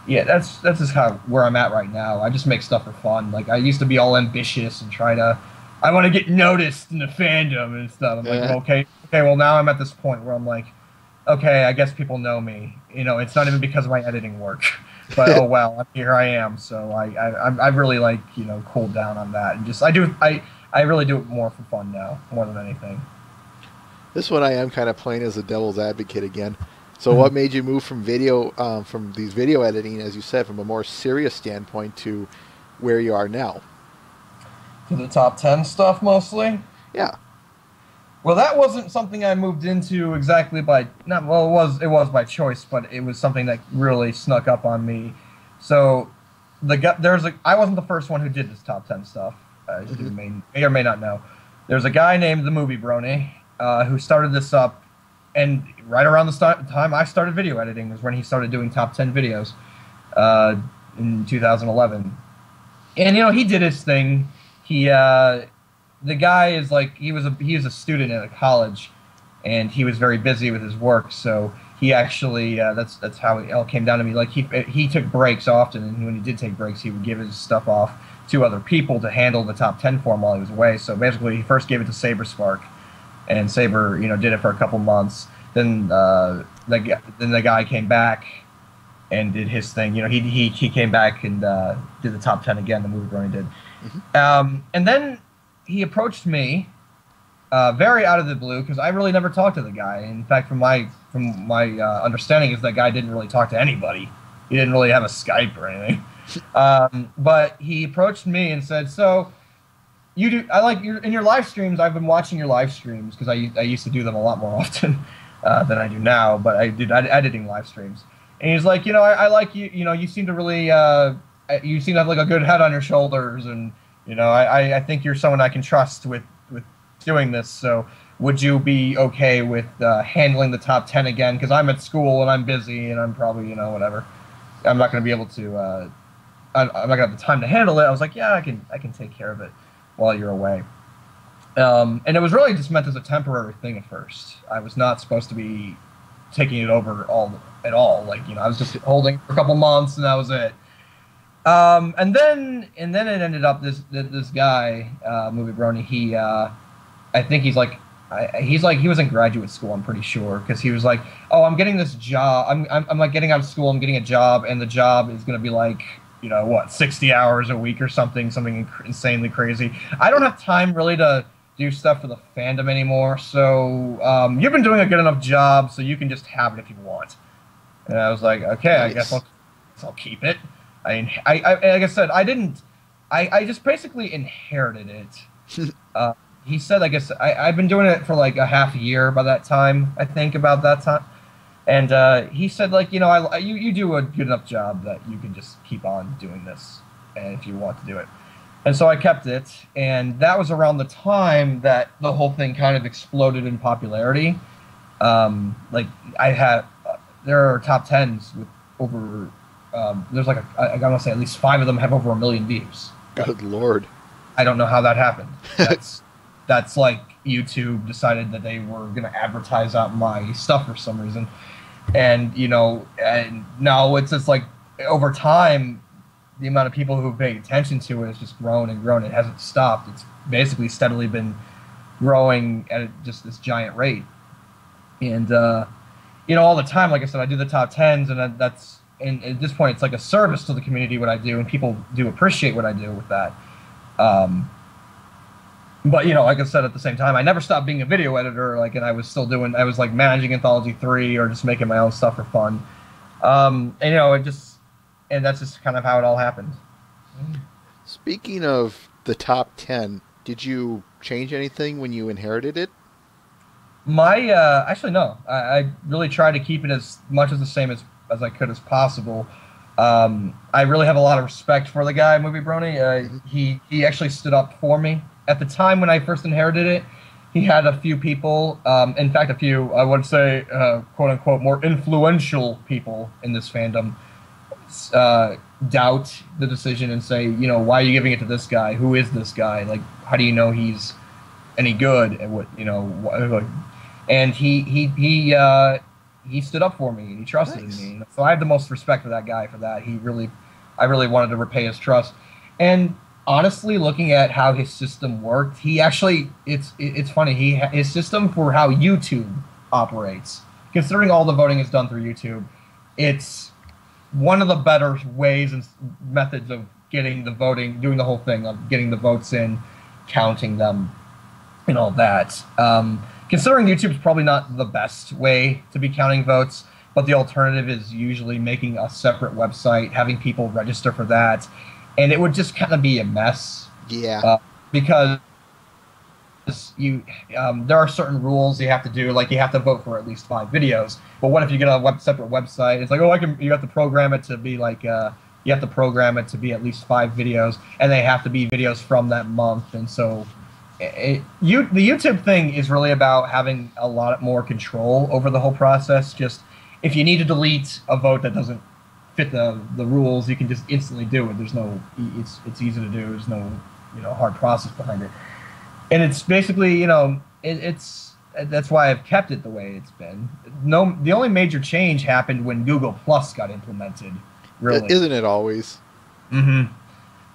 yeah, that's just where I'm at right now. I just make stuff for fun. Like I used to be all ambitious and I want to get noticed in the fandom and stuff. I'm like, okay, well now I'm at this point where I'm like, okay, I guess people know me. It's not even because of my editing work, but oh well, here I am. So I really like cooled down on that, and just I really do it more for fun now, more than anything. This one I am kind of playing as a devil's advocate again. So what made you move from from these video editing, as you said, from a more serious standpoint to where you are now? To the top 10 stuff mostly? Yeah. Well, that wasn't something I moved into exactly it was by choice, but it was something that really snuck up on me. So I wasn't the first one who did this top 10 stuff, as you may or may not know. There's a guy named the Movie Brony who started this up, and right around the time I started video editing was when he started doing top 10 videos in 2011. And he did his thing. The guy is like he was a student at a college, and he was very busy with his work. So he actually that's how it all came down to me. Like he took breaks often, and when he did take breaks, he would give his stuff off to other people to handle the top 10 for him while he was away. So basically, he first gave it to Saber Spark, and Saber did it for a couple months. Then the guy came back and did his thing. He came back and did the top 10 again. The Movie Brony did. And then he approached me very out of the blue, because I really never talked to the guy. In fact, from my understanding is that guy didn't really talk to anybody. He didn't really have a Skype or anything. But he approached me and said, "So you do? In your live streams. I've been watching your live streams because I used to do them a lot more often than I do now. But I did editing live streams." And he's like, I like you. You seem to really. You seem to have like a good head on your shoulders, and I think you're someone I can trust with doing this. So would you be okay with handling the top 10 again? Because I'm at school and I'm busy and I'm probably whatever. I'm not going to be able to. I'm not going to have the time to handle it. I was like, yeah, I can take care of it while you're away. And it was really just meant as a temporary thing at first. I was not supposed to be taking it over at all. Like I was just holding for a couple months and that was it. And then it ended up this guy, Movie Brony. I think he was in graduate school. I'm pretty sure, because he was like, "Oh, I'm getting this job. I'm like getting out of school. I'm getting a job, and the job is going to be like you know, what, 60 hours a week or something insanely crazy. I don't have time really to do stuff for the fandom anymore, so you've been doing a good enough job, so you can just have it if you want. And I was like, okay, Nice. I guess I'll keep it. I mean, like I said, I just basically inherited it. He said, I guess, I've been doing it for like a half a year by that time, I think, about that time. And he said, like, you know, you do a good enough job that you can just keep on doing this, and if you want to do it. And so I kept it, and that was around the time that the whole thing kind of exploded in popularity. Like, there are top 10s with over, there's like, I want to say at least 5 of them have over 1 million views. Good Lord. I don't know how that happened. That's like YouTube decided that they were going to advertise out my stuff for some reason. And, you know, and now it's just like over time, the amount of people who pay attention to it has just grown and grown. It hasn't stopped. It's basically steadily been growing at just this giant rate. And, you know, all the time, like I said, I do the top 10s, and and at this point, it's like a service to the community what I do, and people do appreciate what I do with that. But, you know, like I said, at the same time, I never stopped being a video editor, like, and I was like managing Anthology 3 or just making my own stuff for fun. And, you know, and that's just kind of how it all happened. Speaking of the top 10, did you change anything when you inherited it? Actually, no. I really tried to keep it as much as the same as I could as possible. I really have a lot of respect for the guy, Movie Brony. He actually stood up for me. At the time when I first inherited it, he had a few people, in fact, a few, I would say, quote-unquote, more influential people in this fandom doubt the decision and say, you know, why are you giving it to this guy? Who is this guy? Like, how do you know he's any good? And what, you know, and he stood up for me, and he trusted in me. So I have the most respect for that guy for that. I really wanted to repay his trust. And honestly, looking at how his system worked, he actually, it's funny, his system for how YouTube operates, considering all the voting is done through YouTube, it's one of the better ways and methods of getting the voting, doing the whole thing of getting the votes in, counting them, and all that. Considering YouTube's probably not the best way to be counting votes, but the alternative is usually making a separate website, having people register for that, and it would just kind of be a mess. Yeah. Because there are certain rules you have to do, like you have to vote for at least 5 videos. But what if you get a separate website? It's like, oh, you have to program it to be like, you have to program it to be at least 5 videos, and they have to be videos from that month, and so. The YouTube thing is really about having a lot more control over the whole process. Just if you need to delete a vote that doesn't fit the rules, you can just instantly do it. It's easy to do. There's no hard process behind it, and it's basically that's why I've kept it the way it's been. The only major change happened when Google Plus got implemented. Really, isn't it always? Mm-hmm.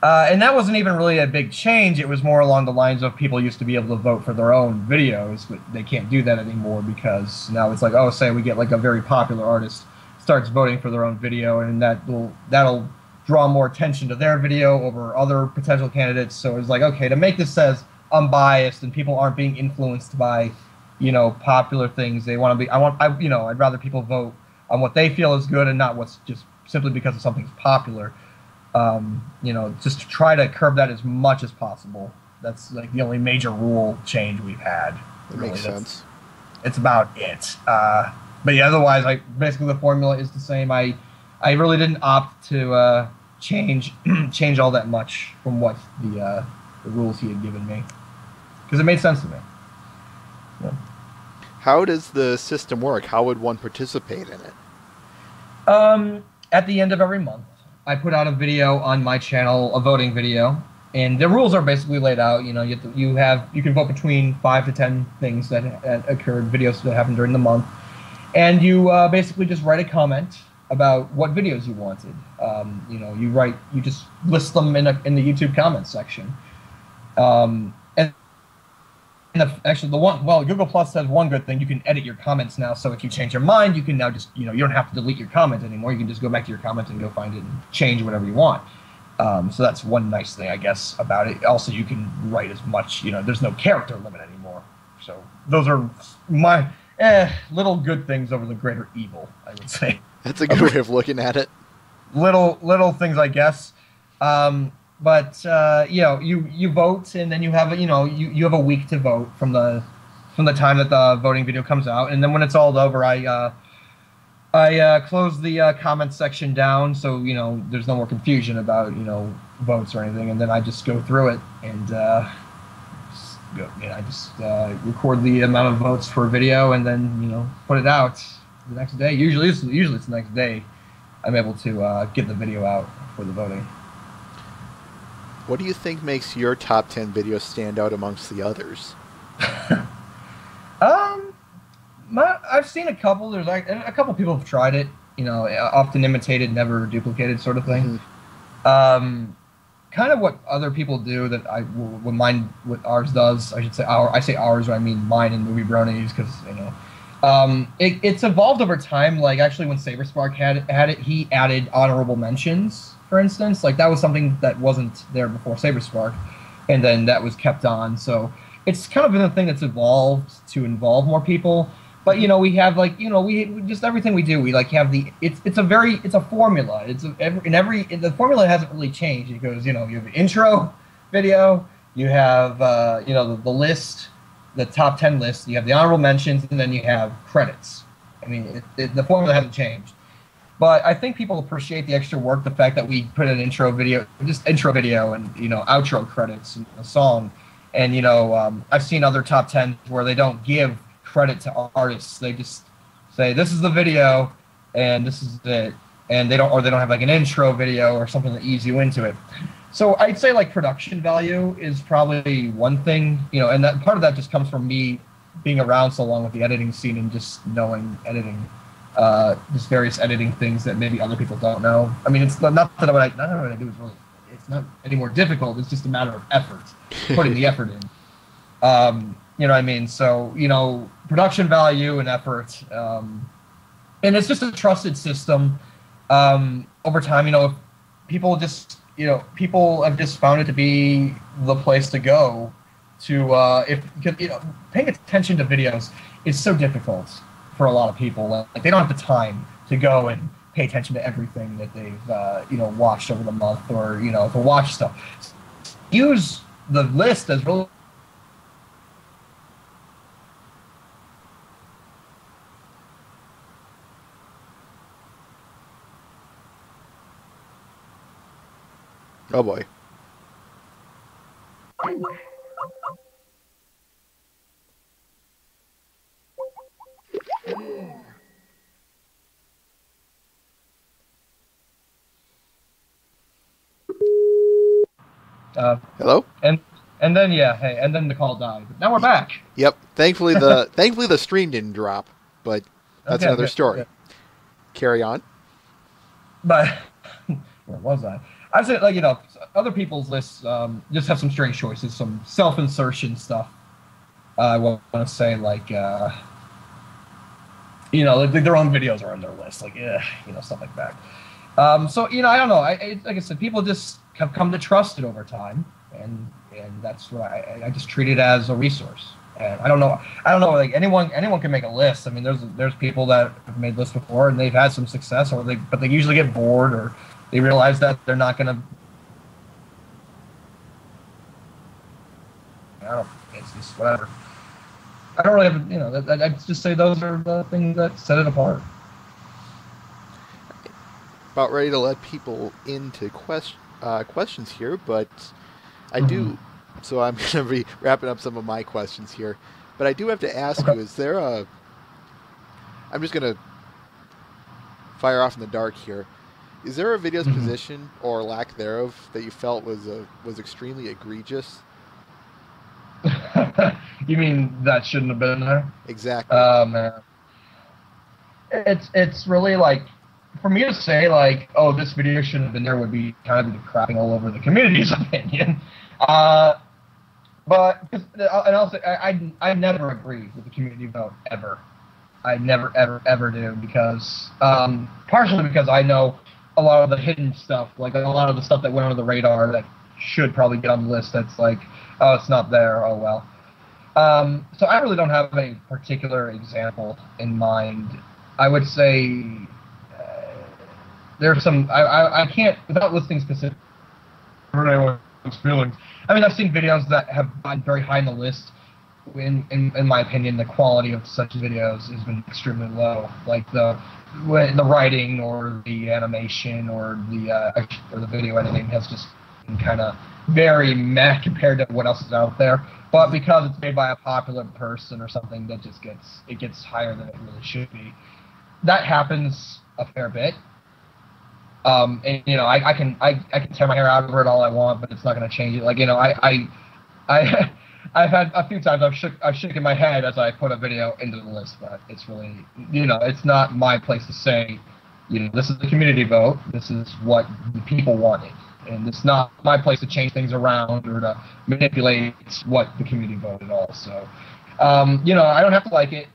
And that wasn't even really a big change. It was more along the lines of people used to be able to vote for their own videos, but they can't do that anymore because now it's like, oh, say we get like a very popular artist starts voting for their own video, and that'll draw more attention to their video over other potential candidates. So it's like, okay, to make this as unbiased and people aren't being influenced by, popular things. They want to be. I'd rather people vote on what they feel is good and not what's just simply because of something's popular. Just to try to curb that as much as possible. That's like the only major rule change we've had. That makes sense. It's about it. But yeah, otherwise, basically the formula is the same. I really didn't opt to change all that much from what the rules he had given me, because it made sense to me. Yeah. How does the system work? How would one participate in it? At the end of every month, I put out a video on my channel, a voting video, and the rules are basically laid out. You can vote between 5 to 10 things that occurred, videos that happened during the month, and you basically just write a comment about what videos you wanted. You just list them in the YouTube comments section, and actually the one, well, Google Plus has one good thing. You can edit your comments now, so if you change your mind, you can now just, you don't have to delete your comment anymore. You can just go back to your comments and go find it and change whatever you want. So that's one nice thing, I guess, about it. Also, you can write as much, there's no character limit anymore. So those are my little good things over the greater evil, I would say. That's a good way of looking at it. Little things, I guess. But you vote, and then you have you have a week to vote from the time that the voting video comes out, and then when it's all over, I close the comment section down, so there's no more confusion about votes or anything, and then I just go through it and I just record the amount of votes for a video, and then put it out the next day. Usually it's the next day I'm able to get the video out for the voting. What do you think makes your top 10 videos stand out amongst the others? I've seen a couple. There's a couple people have tried it. Often imitated, never duplicated, sort of thing. Mm-hmm. Kind of what other people do that what ours does. I should say I say ours, I mean mine and Movie Bronies, because it's evolved over time. Like actually, when Saberspark had it, he added honorable mentions. For instance, like that was something that wasn't there before Saberspark, and then that was kept on. So it's kind of been a thing that's evolved to involve more people. But we have we just everything we do, we have it's a formula. The formula hasn't really changed. It goes you have an intro video, you have the list, the top 10 list, you have the honorable mentions, and then you have credits. I mean, the formula hasn't changed. But I think people appreciate the extra work, the fact that we put an intro video and outro credits and a song. And, I've seen other top 10s where they don't give credit to artists. They just say, this is the video and this is it. And they don't have like an intro video or something that eases you into it. So I'd say like production value is probably one thing, and that part of that just comes from me being around so long with the editing scene and just knowing editing. Just various editing things that maybe other people don't know. I mean, it's not that what I do is really, it's not any more difficult. It's just a matter of effort, putting the effort in. You know what I mean? So, production value and effort. And it's just a trusted system. Over time, if people just, people have just found it to be the place to go to, paying attention to videos is so difficult for a lot of people. Like they don't have the time to go and pay attention to everything that they've watched over the month, or to watch stuff. Use the list as really. Oh boy. Hello? And then and then the call died. But now we're back. Yep. Thankfully the stream didn't drop, but that's another story. Good. Carry on. But where was I? I said other people's lists just have some strange choices, some self-insertion stuff. I want to say their own videos are on their list, stuff like that. So I don't know. Like I said, people just have come to trust it over time, and that's what I just treat it as a resource. And I don't know. Like anyone can make a list. I mean, there's people that have made lists before and they've had some success, but they usually get bored, or they realize that they're not gonna. I don't know. It's just whatever. I don't really have, I just say those are the things that set it apart. About ready to let people into questions here, but I do, so I'm going to be wrapping up some of my questions here. But I do have to ask you, is there I'm just going to fire off in the dark here. Is there a video's position or lack thereof that you felt was extremely egregious? You mean that shouldn't have been there? Exactly. Man. It's really like, for me to say oh, this video shouldn't have been there would be kind of crapping all over the community's opinion. But and also, I never agree with the community vote ever. I never ever do because partially because I know a lot of the hidden stuff, like a lot of the stuff that went under the radar that should probably get on the list. That's like, oh, it's not there. Oh well. So I really don't have any particular example in mind. I would say there's some. I can't without listing specific. Anyone's feelings. I mean, I've seen videos that have gone very high on the list. In my opinion, the quality of such videos has been extremely low. Like the writing or the animation or the video editing has just been kind of very meh compared to what else is out there. But because it's made by a popular person or something, that just gets higher than it really should be. That happens a fair bit. And you know, I can tear my hair out over it all I want, but it's not going to change it. Like, you know, I've had a few times I've shaken my head as I put a video into the list, but it's really, you know, it's not my place to say, you know, this is the community vote. This is what the people wanted, and it's not my place to change things around or to manipulate what the community voted. All so, you know, I don't have to like it,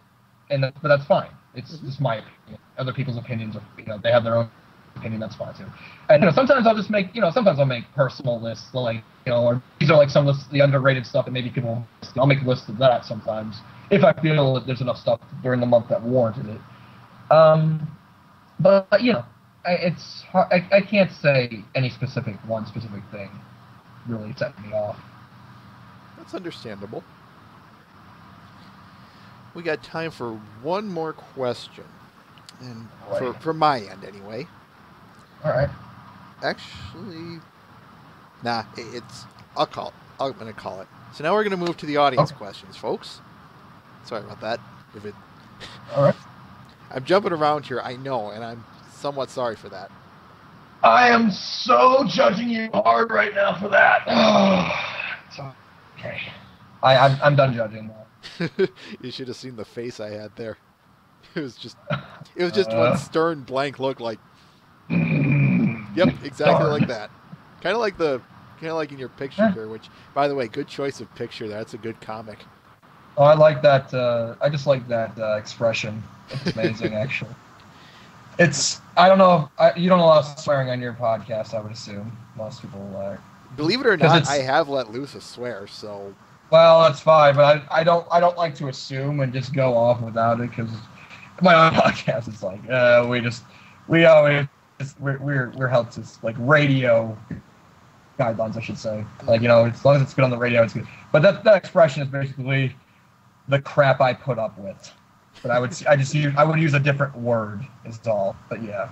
but that's fine. It's just my opinion. Other people's opinions are, you know, they have their own opinion, that's fine too. And you know, sometimes I'll just make, you know, sometimes I'll make personal lists, like, you know, or these are like some of the underrated stuff that maybe people, I'll make a list of that sometimes if I feel that there's enough stuff during the month that warranted it. But you know, it's hard, I can't say any one specific thing really set me off. That's understandable. We got time for one more question, and from my end anyway. All right. Actually, nah, I'm going to call it. So now we're going to move to the audience questions, folks. Sorry about that. All right. I'm jumping around here, I know, and I'm somewhat sorry for that. I am so judging you hard right now for that. So, okay. I'm done judging now. You should have seen the face I had there. It was just one stern blank look, like, yep, exactly like that. Kind of like in your picture here, which, by the way, good choice of picture. That's a good comic. Oh, I like that. I just like that expression. It's amazing, actually. I don't know. You don't allow swearing on your podcast, I would assume. Most people Believe it or not, I have let loose a swear, so. Well, that's fine, but I don't like to assume and just go off without it, because my own podcast is like we're held to like radio guidelines, I should say. Like, you know, as long as it's good on the radio, it's good. But that expression is basically the crap I put up with. But I would use a different word is all. But yeah.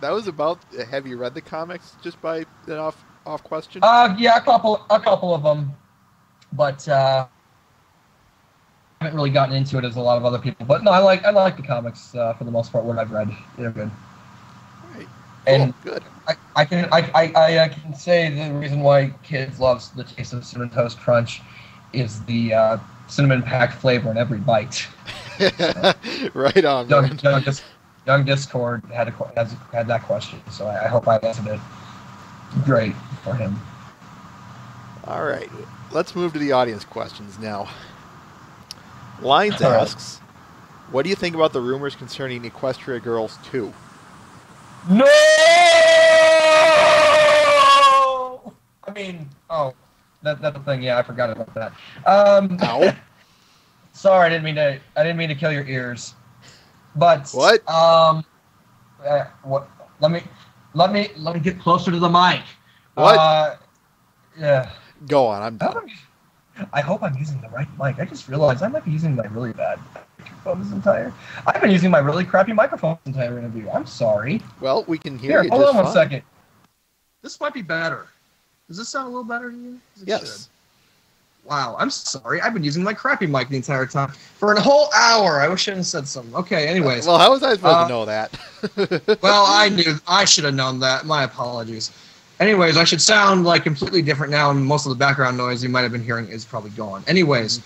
That was about. Have you read the comics? Just by an off question. Yeah, a couple of them, but I haven't really gotten into it as a lot of other people. But no, I like the comics for the most part. What I've read, they're good. Right. And cool. Good. I can say the reason why kids love the taste of Cinnamon Toast Crunch is the cinnamon packed flavor in every bite. So, right on. Young Discord had that question, so I hope I answered it great for him. All right, let's move to the audience questions now. Lines asks, what do you think about the rumors concerning Equestria Girls 2? No! I mean, that's the thing. Yeah, I forgot about that. Ow. Sorry, I didn't mean to kill your ears. But what? What? Let me get closer to the mic. What? Yeah. Go on. I'm done. I hope I'm using the right mic. I just realized I might be using my really bad microphone this entire. I've been using my really crappy microphone this entire interview. I'm sorry. Well, we can hear you. Hold just on one fine. second. This might be better. Does this sound a little better to you? Yes. Should. Wow, I'm sorry. I've been using my crappy mic the entire time for a whole hour. I wish I hadn't said something. Okay, anyways. Well, how was I supposed to know that? Well, I should have known that. My apologies. Anyways, I should sound like completely different now, and most of the background noise you might have been hearing is probably gone. Anyways,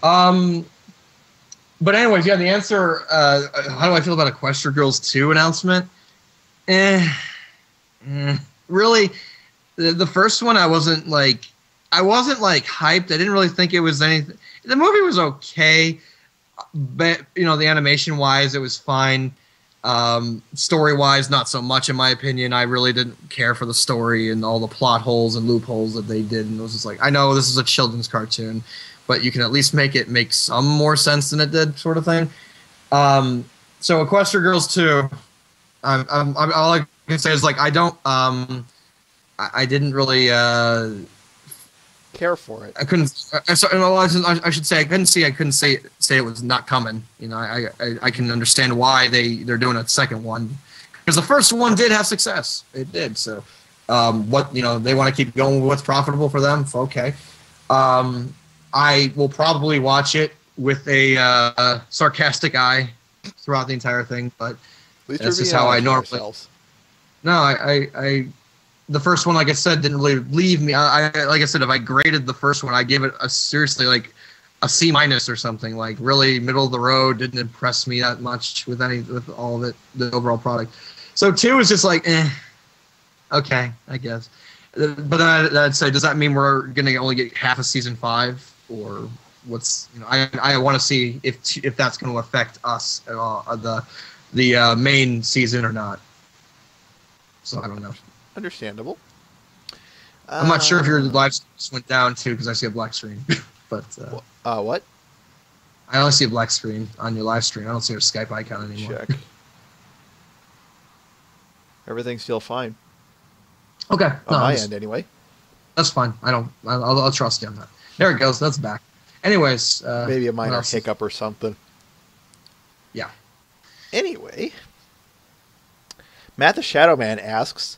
but anyways, yeah, the answer, how do I feel about Equestria Girls 2 announcement? Really, the first one I wasn't like, I wasn't like hyped. I didn't really think it was anything. The movie was okay, but you know, the animation wise, it was fine. Story wise, not so much in my opinion. I really didn't care for the story and all the plot holes and loopholes that they did. And it was just like, I know this is a children's cartoon, but you can at least make it make some more sense than it did, sort of thing. So Equestria Girls 2, all I can say is like I don't. I didn't really care for it. I couldn't. I should say I couldn't say it was not coming. You know, I can understand why they're doing a second one, because the first one did have success. It did. So, what, you know, they want to keep going with what's profitable for them. Okay. I will probably watch it with a sarcastic eye throughout the entire thing, but that's just how I normally. No, I the first one, like I said, didn't really leave me. I like I said, if I graded the first one, I gave it a seriously like a C- or something. Like really middle of the road. Didn't impress me that much with all of it, the overall product. So 2 is just like, okay, I guess. But then I'd say, does that mean we're gonna only get half of season 5, or what's, you know? I want to see if that's going to affect us at all, the main season or not. So I don't know. Understandable. I'm not sure if your live just went down too, because I see a black screen. But what? I only see a black screen on your live stream. I don't see your Skype icon anymore. Check. Everything's still fine. Okay. On my end, anyway. That's fine. I'll trust you on that. There it goes. That's back. Anyways. Maybe a minor hiccup or something. Yeah. Anyway. Matt the Shadow Man asks,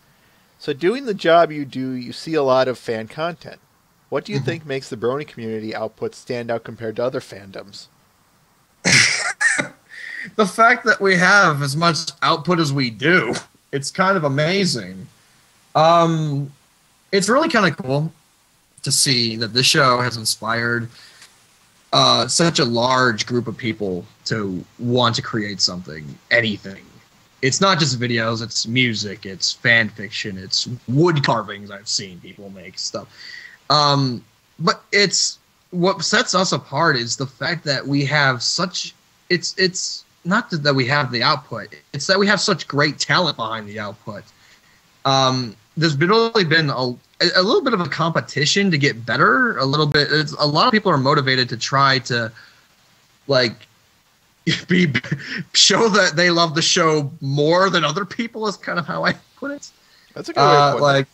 so doing the job you do, you see a lot of fan content. What do you think makes the Brony community output stand out compared to other fandoms? The fact that we have as much output as we do. It's kind of amazing. It's really kind of cool to see that this show has inspired such a large group of people to want to create something, anything. It's not just videos, it's music, it's fan fiction, it's wood carvings I've seen people make stuff. But it's what sets us apart is the fact that we have such, it's not that we have the output, it's that we have such great talent behind the output. There's really been a little bit of a competition to get better, a little bit. A lot of people are motivated to try to like show that they love the show more than other people is kind of how I put it. That's a good way to put it. Like,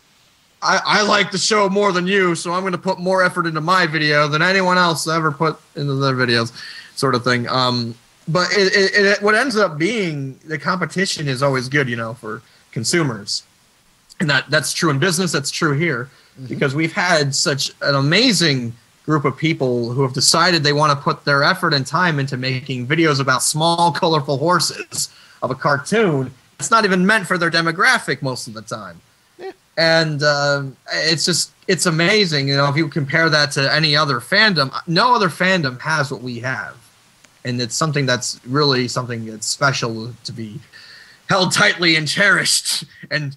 I like the show more than you, so I'm going to put more effort into my video than anyone else ever put into their videos, sort of thing. But what ends up being the competition is always good, you know, for consumers. And that's true in business, that's true here, because we've had such an amazing group of people who have decided they want to put their effort and time into making videos about small, colorful horses of a cartoon. It's not even meant for their demographic most of the time. Yeah. And it's amazing. You know, if you compare that to any other fandom, no other fandom has what we have. And it's something that's really something that's special to be held tightly and cherished and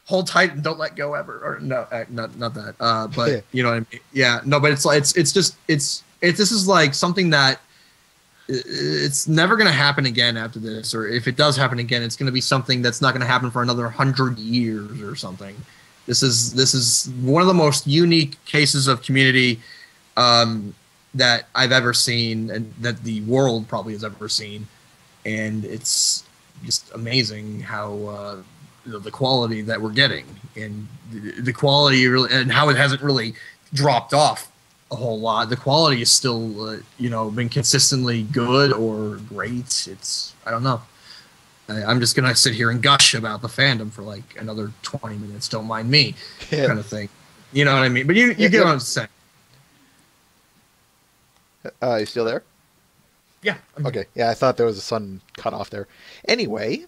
hold tight and don't let go ever. Or no, not that. But yeah. You know what I mean? Yeah, no, but this is like something that it's never going to happen again after this, or if it does happen again, it's going to be something that's not going to happen for another 100 years or something. This is one of the most unique cases of community that I've ever seen, and that the world probably has ever seen, and it's just amazing how the quality that we're getting, and the quality really, and how it hasn't really dropped off a whole lot. The quality is still, been consistently good or great. I don't know. I'm just gonna sit here and gush about the fandom for like another 20 minutes. Don't mind me, kind of thing. You know what I mean? But you get what I'm saying. You still there? Yeah. Okay. Yeah, I thought there was a sudden cut off there. Anyway,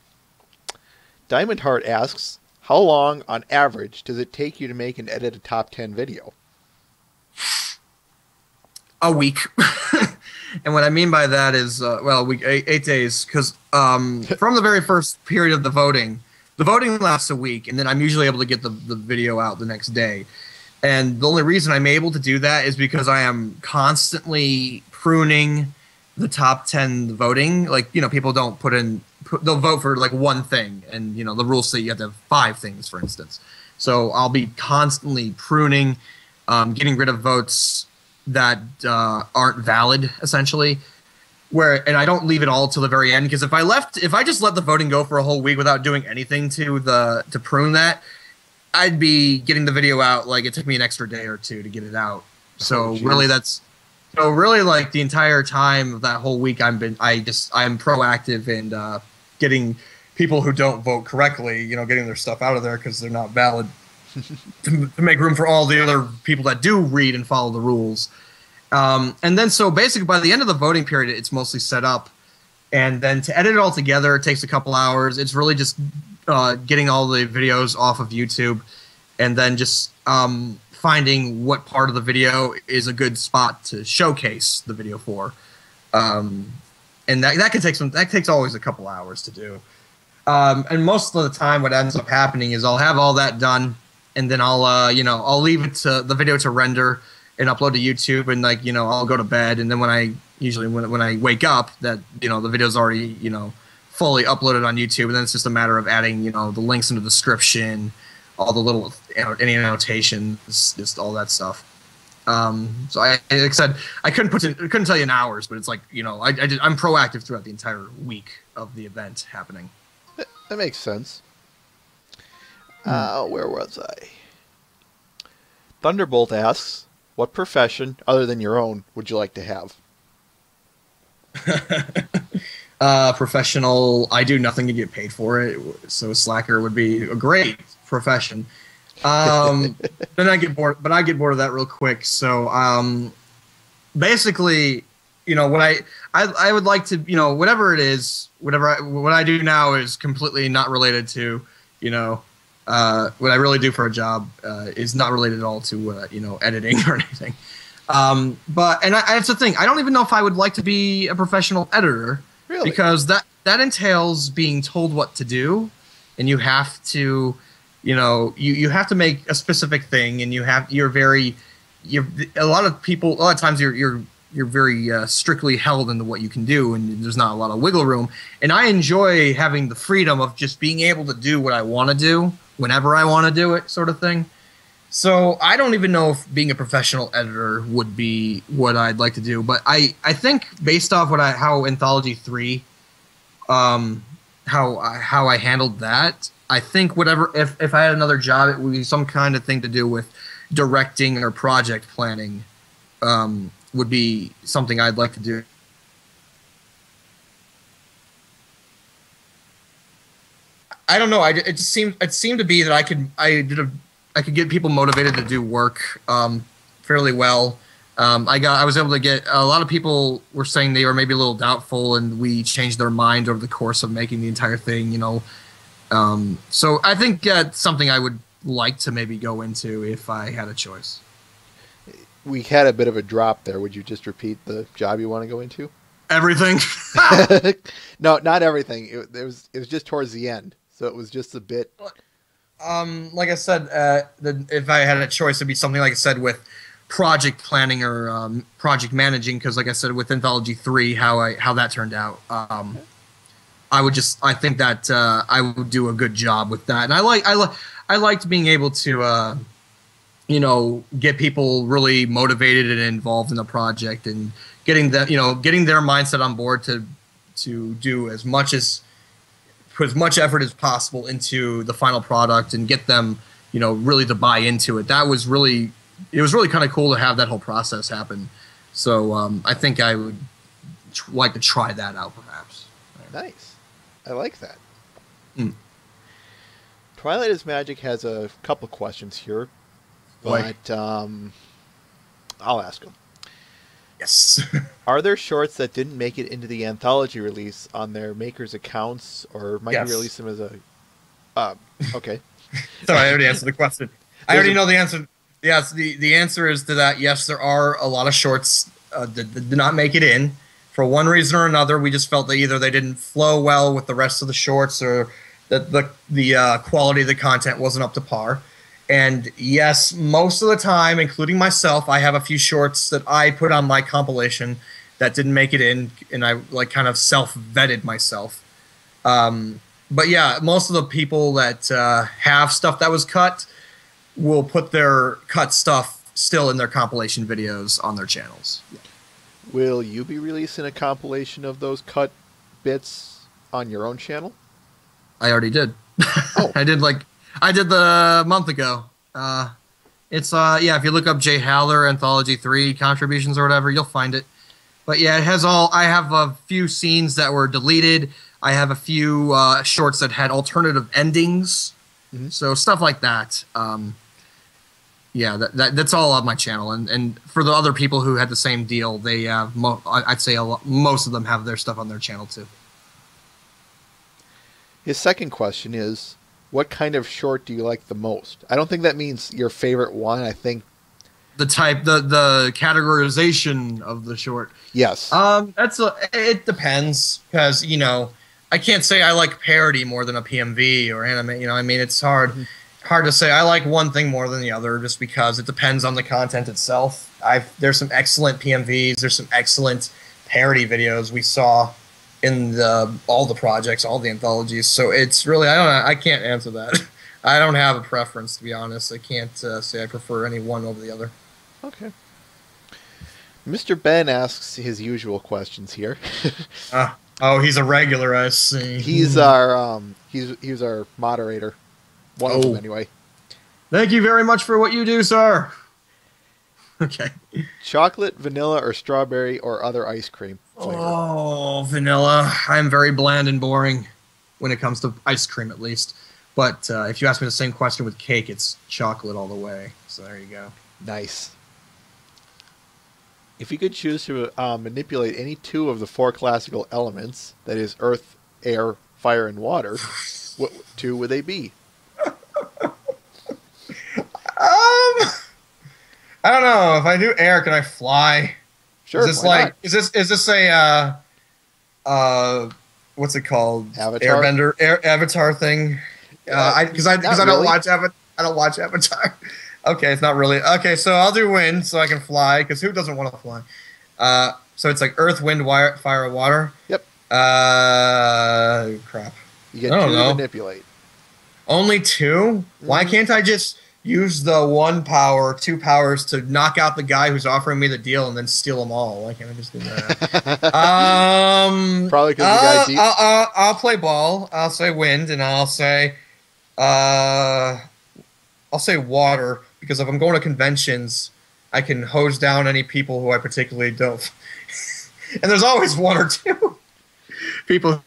Diamond Heart asks, how long on average does it take you to make and edit a top 10 video? A week. And what I mean by that is, week, 8 days, because from the very first period of the voting lasts a week, and then I'm usually able to get the video out the next day. And the only reason I'm able to do that is because I am constantly pruning the top 10 voting. Like, you know, people don't they'll vote for like one thing, and, you know, the rules say you have to have 5 things, for instance. So I'll be constantly pruning, getting rid of votes that aren't valid, essentially. And I don't leave it all till the very end, because if I just let the voting go for a whole week without doing anything to prune that, I'd be getting the video out like it took me an extra day or 2 to get it out. So really like the entire time of that whole week I'm proactive and getting people who don't vote correctly, you know, getting their stuff out of there because they're not valid to make room for all the other people that do read and follow the rules. And then so basically by the end of the voting period, it's mostly set up. And then to edit it all together, it takes a couple hours. It's really just getting all the videos off of YouTube and then just finding what part of the video is a good spot to showcase the video for. And that takes always a couple hours to do. And most of the time what ends up happening is I'll have all that done, and then I'll leave it to the video to render and upload to YouTube, and like, you know, I'll go to bed, and then when I wake up, that, you know, the video's already, you know, fully uploaded on YouTube, and then it's just a matter of adding, you know, the links in the description, all the little any annotations, just all that stuff. So like I said, I couldn't tell you in hours, but it's like, you know, I'm proactive throughout the entire week of the event happening. That makes sense. Where was I? Thunderbolt asks, what profession, other than your own, would you like to have? Professional. I do nothing to get paid for it, so slacker would be a great profession. Then I get bored, but I get bored of that real quick. So basically, you know, what I would like to, you know, whatever it is, what I do now is completely not related to, you know, what I really do for a job is not related at all to you know, editing or anything. But that's the thing. I don't even know if I would like to be a professional editor. Really? Because that entails being told what to do, and you have to, you know, you have to make a specific thing, and you're a lot of times you're very strictly held into what you can do, and there's not a lot of wiggle room. And I enjoy having the freedom of just being able to do what I want to do whenever I want to do it, sort of thing. So I don't even know if being a professional editor would be what I'd like to do, but I think based off how Anthology 3, how I handled that, I think whatever, if I had another job, it would be some kind of thing to do with directing or project planning, would be something I'd like to do. I don't know. It seemed to be that I could get people motivated to do work fairly well. I was able to get a lot of people were saying they were maybe a little doubtful, and we changed their mind over the course of making the entire thing, you know. So I think that's something I would like to maybe go into if I had a choice. We had a bit of a drop there. Would you just repeat the job you want to go into? Everything. No, not everything. It was just towards the end, so it was just a bit. Like I said, if I had a choice, it'd be something like I said with project planning or project managing, because like I said with Anthology 3, how that turned out. I think that I would do a good job with that, and I liked being able to you know, get people really motivated and involved in the project, and getting them, you know, getting their mindset on board to do as much put as much effort as possible into the final product and get them, you know, really to buy into it. It was really kind of cool to have that whole process happen. So I think I would like to try that out, perhaps. Nice. I like that. Twilight is Magic has a couple questions here, but I'll ask them. Yes. Are there shorts that didn't make it into the anthology release on their makers' accounts, or might you release them as a... okay. Sorry, I already answered the question. I already know the answer. Yes, the answer is to that. Yes, there are a lot of shorts that did not make it in. For one reason or another, we just felt that either they didn't flow well with the rest of the shorts, or that the quality of the content wasn't up to par. And yes, most of the time, including myself, I have a few shorts that I put on my compilation that didn't make it in, and I like kind of self-vetted myself. But yeah, most of the people that have stuff that was cut will put their cut stuff still in their compilation videos on their channels. Yeah. Will you be releasing a compilation of those cut bits on your own channel? I already did. Oh. I did the month ago. It's yeah, if you look up JHaller Anthology 3 contributions or whatever, you'll find it. But yeah, it has all. I have a few scenes that were deleted. I have a few shorts that had alternative endings. Mm-hmm. So stuff like that. Yeah, that's all on my channel. And for the other people who had the same deal, they I'd say most of them have their stuff on their channel too. His second question is, what kind of short do you like the most? I don't think that means your favorite one. I think the categorization of the short. Yes. It depends, because I can't say I like parody more than a PMV or anime. I mean, it's hard to say I like one thing more than the other, just because it depends on the content itself. There's some excellent PMVs. There's some excellent parody videos we saw in all the projects, all the anthologies. So it's really, I can't answer that. I don't have a preference, to be honest. I can't say I prefer any one over the other. Okay. Mr. Ben asks his usual questions here. Oh, he's a regular, I see. He's our he's our moderator. One of them, anyway. Thank you very much for what you do, sir. Okay. Chocolate, vanilla, or strawberry, or other ice cream flavor? Oh, vanilla. I'm very bland and boring when it comes to ice cream, at least. But if you ask me the same question with cake, it's chocolate all the way. So there you go. Nice. If you could choose to manipulate any two of the four classical elements, that is earth, air, fire, and water, what two would they be? I don't know. If I do air, can I fly? Sure. Is this like? Is this a what's it called? Avatar? Airbender Avatar thing? Because I don't watch Avatar. Okay, it's not really. Okay, so I'll do wind so I can fly, because who doesn't want to fly? So it's like earth, wind, fire, water. Yep. Crap. You get two to manipulate. Only two? Why can't I just use the 1 power, 2 powers to knock out the guy who's offering me the deal and then steal them all? Why can't I just do that? Probably because the guy's I'll play ball. I'll say wind, and I'll say water, because if I'm going to conventions, I can hose down any people who I particularly don't. And there's always one or two people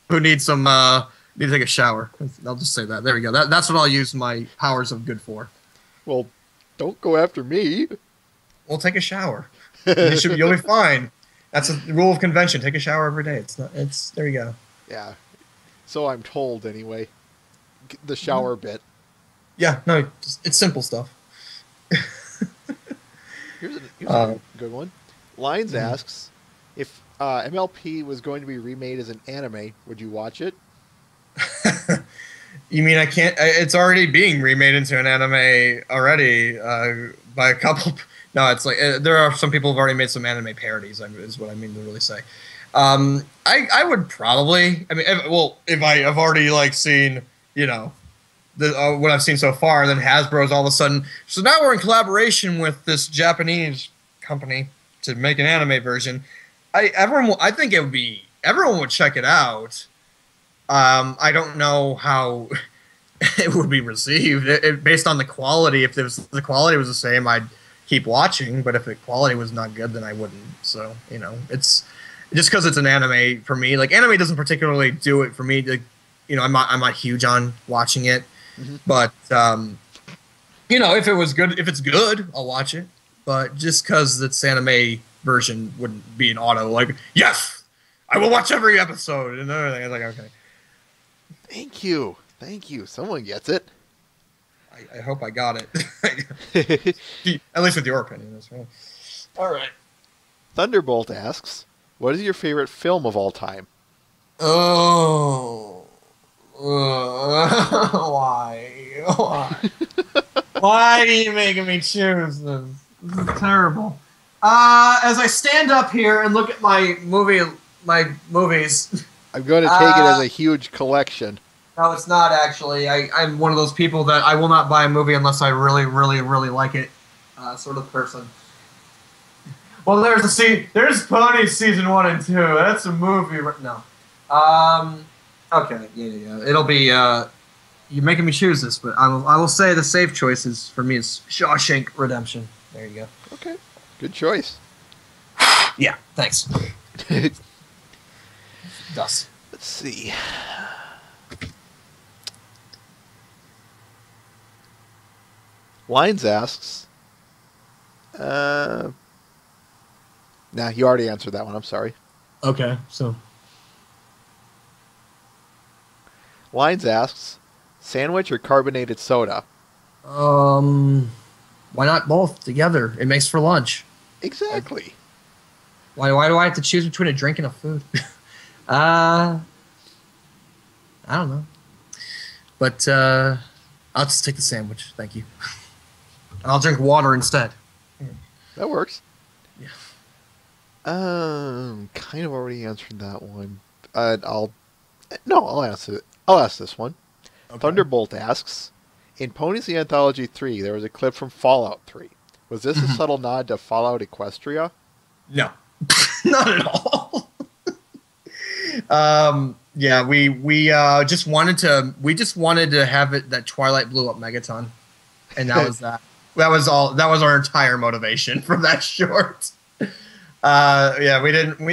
who need to take a shower. I'll just say that. There we go. That's what I'll use my powers of good for. Well, don't go after me. Well, take a shower. You'll be fine. That's a rule of convention. Take a shower every day. There you go. Yeah. So I'm told anyway. The shower bit. Yeah, no, it's simple stuff. Here's a good one. Lines asks, if MLP was going to be remade as an anime, would you watch it? You mean I can't? It's already being remade into an anime already by a couple. No, it's like there are some people who've already made some anime parodies. Is what I mean to really say. I would probably. I mean, if I have already seen, what I've seen so far, then Hasbro's all of a sudden. So now we're in collaboration with this Japanese company to make an anime version. I think everyone would check it out. I don't know how it would be received based on the quality. If the quality was the same, I'd keep watching. But if the quality was not good, then I wouldn't. So it's just because it's an anime for me. Like, anime doesn't particularly do it for me. I'm not huge on watching it. Mm-hmm. But if it was good, if it's good, I'll watch it. But just because it's anime version wouldn't be an auto yes, I will watch every episode and everything. It's like, okay. Thank you. Someone gets it. I hope I got it. At least with your opinion. That's right. All right. Thunderbolt asks, what is your favorite film of all time? Oh. Why? Why are you making me choose this? This is terrible. As I stand up here and look at my movies. I'm going to take it as a huge collection. No, it's not actually. I'm one of those people that I will not buy a movie unless I really, really, really like it. Sort of person. Well, there's Ponies season 1 and 2. That's a movie. No. Okay. Yeah. It'll be. You're making me choose this, but I will say the safe choices for me is Shawshank Redemption. There you go. Okay. Good choice. Yeah. Thanks. Thus. Let's see. Lines asks. Nah, you already answered that one. I'm sorry. Okay. So. Lines asks, sandwich or carbonated soda? Why not both together? It makes for lunch. Exactly. Why do I have to choose between a drink and a food? I don't know. But I'll just take the sandwich. Thank you. I'll drink water instead. That works. Yeah. Kind of already answered that one. I'll ask it. I'll ask this one. Okay. Thunderbolt asks, in Ponies the Anthology III, there was a clip from Fallout 3. Was this a subtle nod to Fallout Equestria? No. Not at all. Yeah, we just wanted to have it that Twilight blew up Megaton. And that was that. That was our entire motivation from that short. Yeah,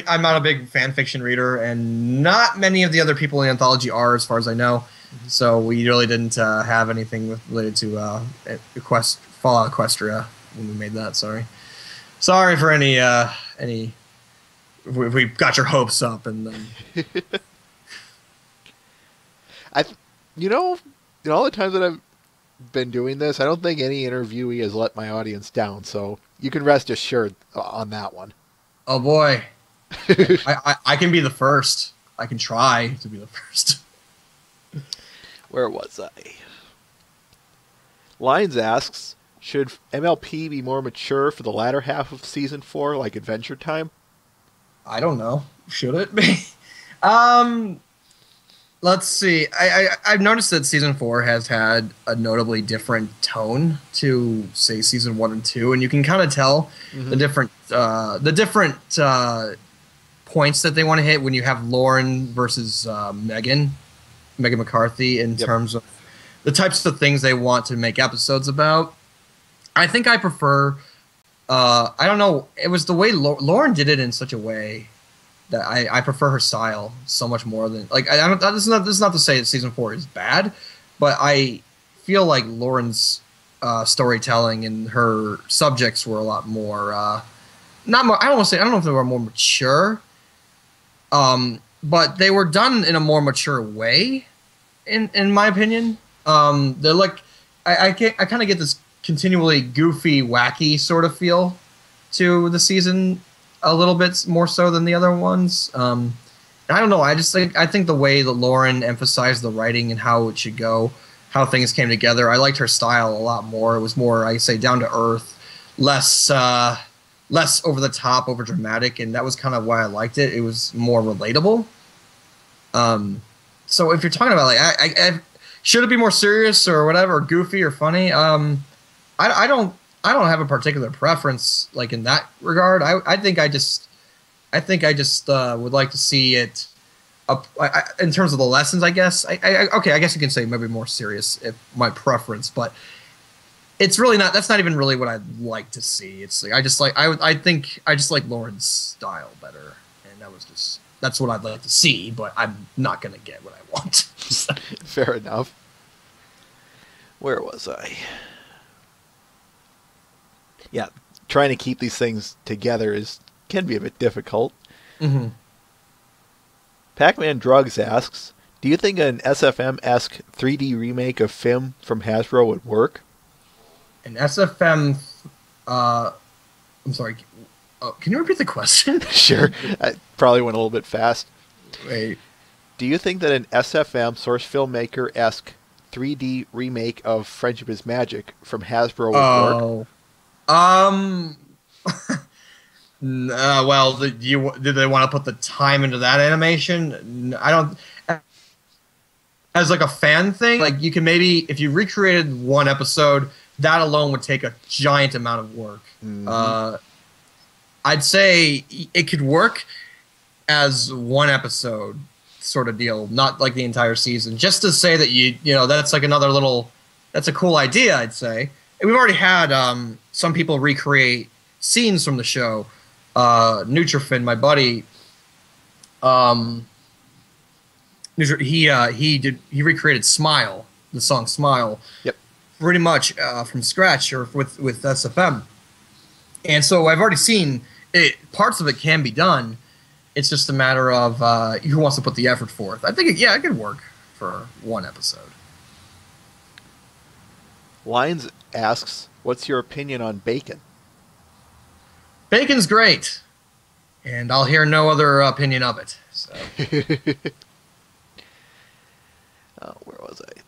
I'm not a big fan fiction reader, and not many of the other people in the anthology are, as far as I know. So we really didn't have anything related to Fallout Equestria when we made that. Sorry for any. We got your hopes up, and then. In all the times that I've been doing this, I don't think any interviewee has let my audience down. So you can rest assured on that one. Oh boy, I can be the first. I can try to be the first. Where was I? Lines asks, should MLP be more mature for the latter half of Season 4, like Adventure Time? I don't know. Should it be? Let's see. I've noticed that Season 4 has had a notably different tone to, say, Season 1 and 2, and you can kind of tell the different points that they want to hit when you have Lauren versus Megan McCarthy in terms of the types of things they want to make episodes about. I think I prefer. I don't know. It was the way Lauren did it in such a way that I prefer her style so much more than this is not to say that Season 4 is bad, but I feel like Lauren's storytelling and her subjects were a lot more not more. I don't know if they were more mature, but they were done in a more mature way, in my opinion. They're like I kind of get this continually goofy, wacky sort of feel to the season, a little bit more so than the other ones. I don't know. I think the way that Lauren emphasized the writing and how it should go, how things came together, I liked her style a lot more. It was more, I say, down to earth, less over the top, over dramatic, and that was kind of why I liked it. It was more relatable. So if you're talking about I should it be more serious or whatever, or goofy or funny? I don't have a particular preference like in that regard. I think I just would like to see it in terms of the lessons. I guess I guess you can say maybe more serious if my preference, but it's really not. That's not even really what I'd like to see. It's like I think I just like Lauren's style better, and that's what I'd like to see. But I'm not gonna get what I want. Fair enough. Where was I? Yeah, trying to keep these things together can be a bit difficult. Mm-hmm. Pac-Man Drugs asks, do you think an SFM-esque 3D remake of Fim from Hasbro would work? An SFM... I'm sorry. Can you repeat the question? Sure. I probably went a little bit fast. Wait. Do you think that an SFM source filmmaker-esque 3D remake of Friendship is Magic from Hasbro would work? Oh. Well, did they want to put the time into that animation? I don't. As like a fan thing, like you can maybe, if you recreated one episode, that alone would take a giant amount of work. I'd say it could work as one episode sort of deal, not like the entire season. Just to say that you know that's like another little, that's a cool idea, I'd say. And we've already had some people recreate scenes from the show. Nutrifin, my buddy, he recreated "Smile," the song "Smile," Yep. pretty much from scratch or with SFM. And so I've already seen it. Parts of it can be done. It's just a matter of who wants to put the effort forth. I think it could work for one episode. Lions asks, "What's your opinion on bacon?" Bacon's great, and I'll hear no other opinion of it. So. Where was I?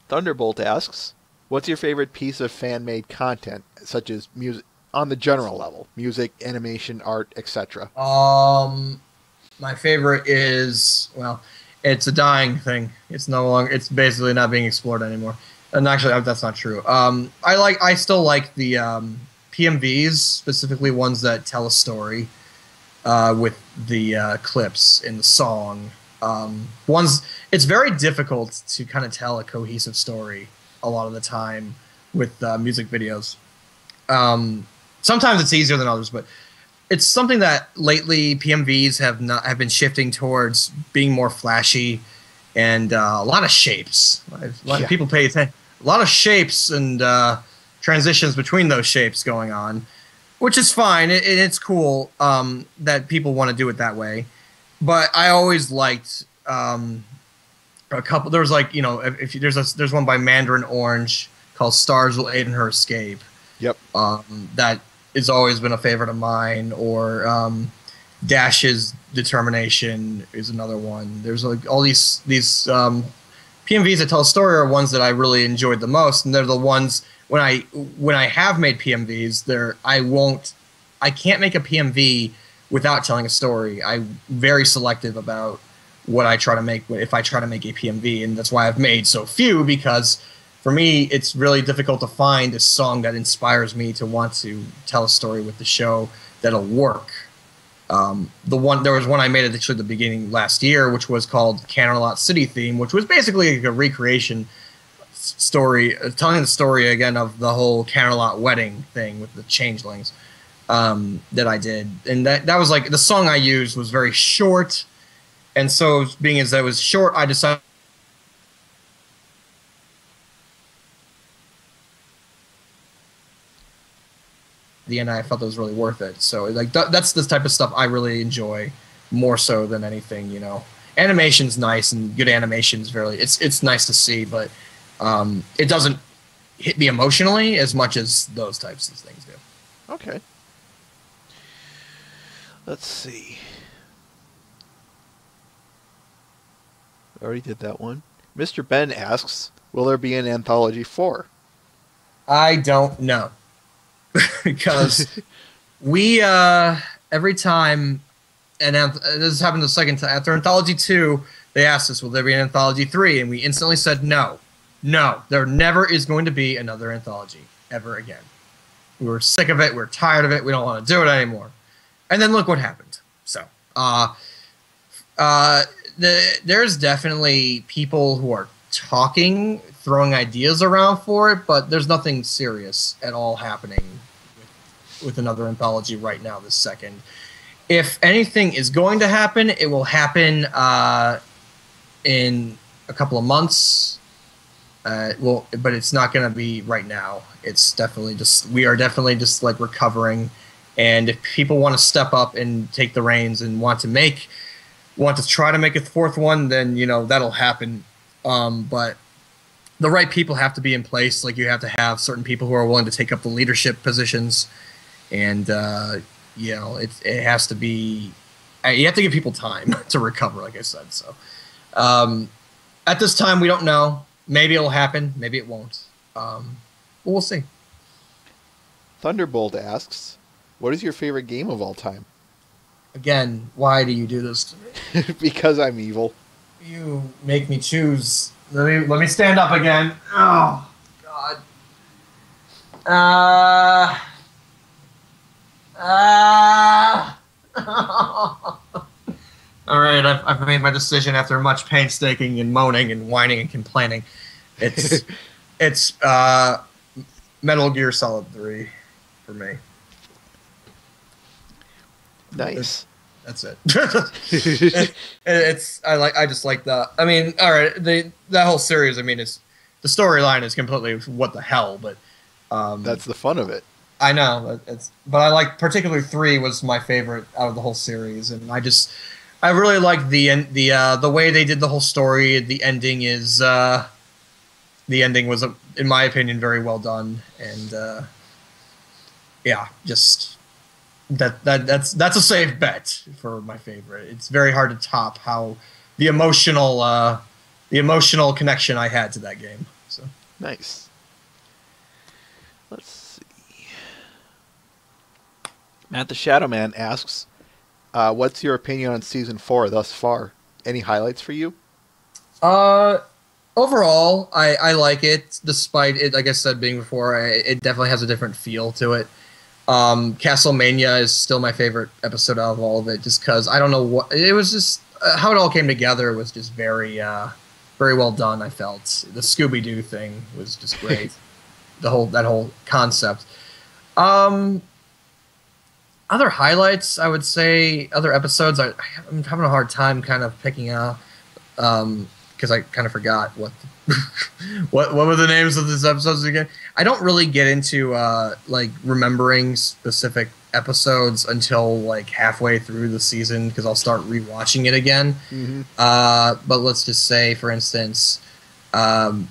Thunderbolt asks, "What's your favorite piece of fan-made content, such as music, on the general level, music, animation, art, etc.?" My favorite is, well, it's a dying thing. It's no longer. It's basically not being explored anymore. And actually, that's not true. I still like the PMVs, specifically ones that tell a story with the clips in the song. It's very difficult to kind of tell a cohesive story a lot of the time with music videos. Sometimes it's easier than others, but it's something that lately PMVs have been shifting towards being more flashy and a lot of shapes. A lot of people pay attention. A lot of shapes and transitions between those shapes going on, which is fine. It's cool that people want to do it that way. But I always liked a couple. There's like, you know, if there's one by Mandarin Orange called "Stars Will Aid in Her Escape." Yep. That has always been a favorite of mine. Or Dash's "Determination" is another one. There's like all these PMVs that tell a story are ones that I really enjoyed the most, and they're the ones when I have made PMVs, I can't make a PMV without telling a story. I'm very selective about what I try to make if I try to make a PMV, and that's why I've made so few, because for me it's really difficult to find a song that inspires me to want to tell a story with the show that'll work. There was one I made at the beginning last year, which was called Canterlot City Theme, which was basically like a recreation story, telling the story again of the whole Canterlot wedding thing with the changelings that I did. And that was like, the song I used was very short, and so being as that was short, I decided the end I felt that was really worth it. So like that's the type of stuff I really enjoy more so than anything, you know. Animation's nice, and good animation's it's nice to see, but it doesn't hit me emotionally as much as those types of things do. Okay. Let's see. I already did that one. Mr. Ben asks, "Will there be an Anthology 4? I don't know. Because we every time, and this happened the second time after Anthology 2, they asked us, "Will there be an Anthology 3?" And we instantly said no, there never is going to be another anthology ever again. We were sick of it, we're tired of it, we don't want to do it anymore. And then look what happened. So there's definitely people who are talking, throwing ideas around for it, but there's nothing serious at all happening with another anthology right now this second. If anything is going to happen, it will happen in a couple of months. But it's not going to be right now. It's definitely we are definitely just like recovering, and if people want to step up and take the reins and want to try to make a fourth one, then you know that'll happen. But the right people have to be in place. Like, you have to have certain people who are willing to take up the leadership positions, and you know, it has to be. You have to give people time to recover, like I said. So at this time, we don't know. Maybe it'll happen. Maybe it won't. But we'll see. Thunderbolt asks, what is your favorite game of all time? Again, why do you do this to me? Because I'm evil. You make me choose. Let me stand up again. Oh God. All right, I've made my decision after much painstaking and moaning and whining and complaining. It's Metal Gear Solid 3 for me. Nice. That's it. I just like the. I mean, all right, that whole series. I mean, it's the storyline is completely what the hell, but that's the fun of it. I know but I like particularly 3 was my favorite out of the whole series, and I really like the way they did the whole story. The ending was in my opinion very well done, and yeah, just. That's a safe bet for my favorite. It's very hard to top how the emotional connection I had to that game. So nice. Let's see. Matt the Shadow Man asks, "What's your opinion on season 4 thus far? Any highlights for you?" Overall, I like it. Despite it, like I said, being before, it definitely has a different feel to it. Castlemania is still my favorite episode out of all of it, just because I don't know what it was. Just how it all came together was just very well done. I felt the Scooby-Doo thing was just great. that whole concept. Other highlights, I would say, other episodes. I'm having a hard time kind of picking out because I kind of forgot what. What were the names of these episodes again? I don't really get into like remembering specific episodes until like halfway through the season because I'll start rewatching it again. Mm-hmm. But let's just say, for instance, I'm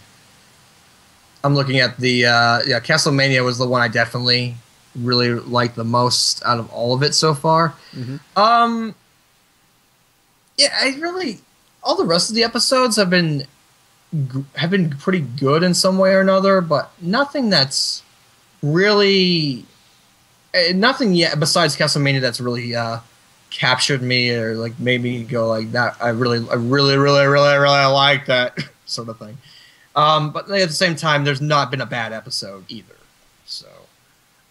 looking at the Castlemania was the one I definitely really liked the most out of all of it so far. Mm-hmm. Yeah, all the rest of the episodes have been pretty good in some way or another, but nothing that's really nothing yet besides Castlemania that's really captured me or like made me go like that. I really like that sort of thing. But at the same time, there's not been a bad episode either. So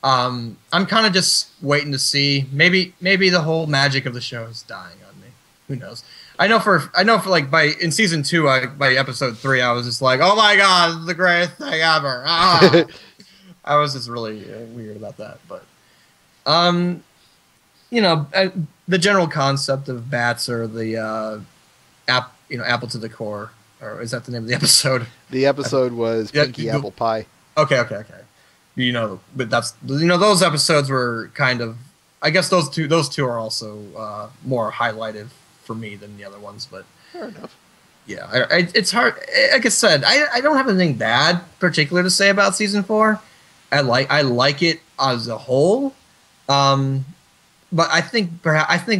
I'm kind of just waiting to see. Maybe the whole magic of the show is dying on me. Who knows? I know for like in season 2, by episode 3, I was just like, oh my god, this is the greatest thing ever. Ah. I was just really weird about that, but the general concept of bats or the apple to the core, or is that the name of the episode? The episode was Pinky Apple Pie. Okay. But that's those episodes were kind of. I guess those two are also more highlighted for me than the other ones, but fair enough. Yeah, it's hard. Like I said, I don't have anything bad particular to say about season 4. I like it as a whole, but I think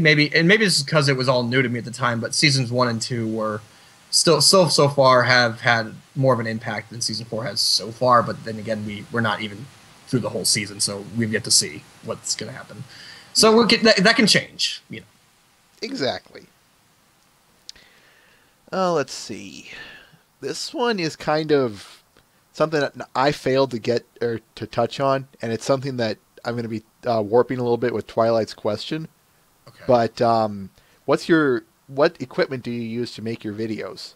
maybe this is because it was all new to me at the time. But seasons 1 and 2 were still so far have had more of an impact than season 4 has so far. But then again, we're not even through the whole season, so we've yet to see what's going to happen. So that can change, Exactly. Let's see. This one is kind of something that I failed to get or to touch on, and it's something that I'm going to be warping a little bit with Twilight's question. Okay. But what equipment do you use to make your videos?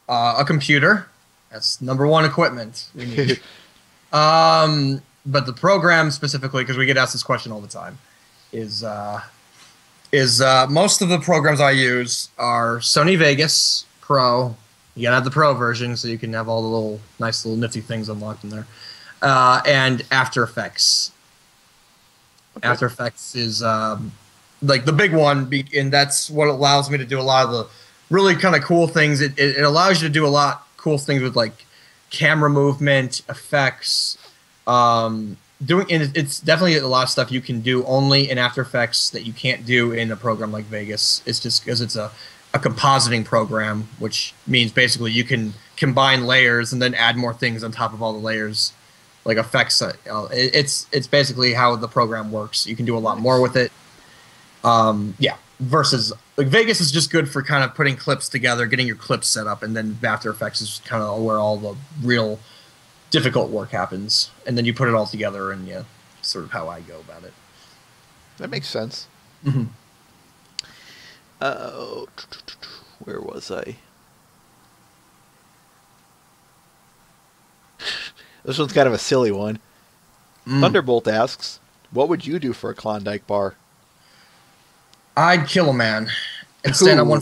A computer. That's number one equipment we need. But the program specifically, because we get asked this question all the time, is most of the programs I use are Sony Vegas Pro. You gotta have the Pro version so you can have all the nice little nifty things unlocked in there. And After Effects. Okay. After Effects is like the big one, and that's what allows me to do a lot of the really kind of cool things. It allows you to do a lot of cool things with like camera movement, effects. It's definitely a lot of stuff you can do only in After Effects that you can't do in a program like Vegas. It's just because it's a a compositing program, which means basically you can combine layers and then add more things on top of all the layers, like effects. It's basically how the program works. You can do a lot more with it. Yeah. Versus like Vegas is just good for kind of putting clips together, getting your clips set up, and then After Effects is kind of where all the real difficult work happens. And then you put it all together, and yeah, sort of how I go about it. That makes sense. Mm-hmm. Where was I? This one's kind of a silly one. Thunderbolt asks, what would you do for a Klondike bar? I'd kill a man and stand on 1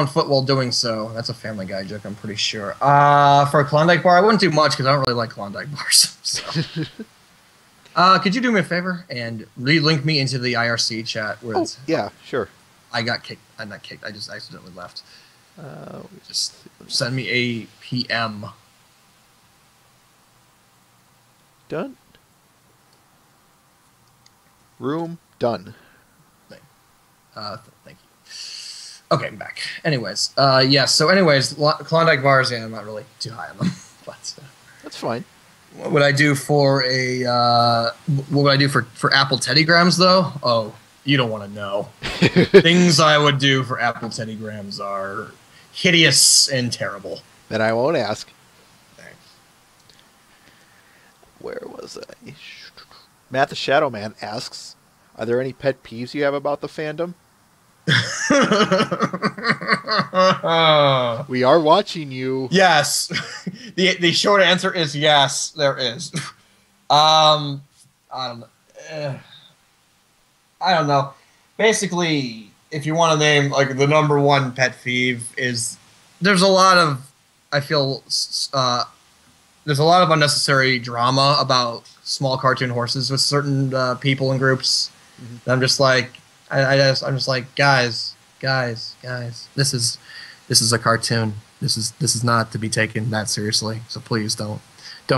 foot while doing so. That's a Family Guy joke, I'm pretty sure. For a Klondike bar, I wouldn't do much because I don't really like Klondike bars. So. Could you do me a favor and relink me into the IRC chat? Where yeah, sure. I got kicked. I'm not kicked. I just accidentally left. Just send me a PM. Done. Room done. Thank you. Okay, I'm back. Anyways, yeah. So, Klondike bars. Yeah, I'm not really too high on them, but that's fine. What would I do for what would I do for apple teddygrams though? Oh, you don't want to know. Things I would do for apple teddygrams are hideous and terrible. Then I won't ask. Thanks. Where was I? Matt the Shadow Man asks, are there any pet peeves you have about the fandom? We are watching you. Yes. The short answer is yes, there is. I don't know. Basically, if you want to name like the number one pet peeve is there's a lot of there's a lot of unnecessary drama about small cartoon horses with certain people and groups. Mm-hmm. I'm just like I'm just like guys, this is a cartoon. This is not to be taken that seriously. So please don't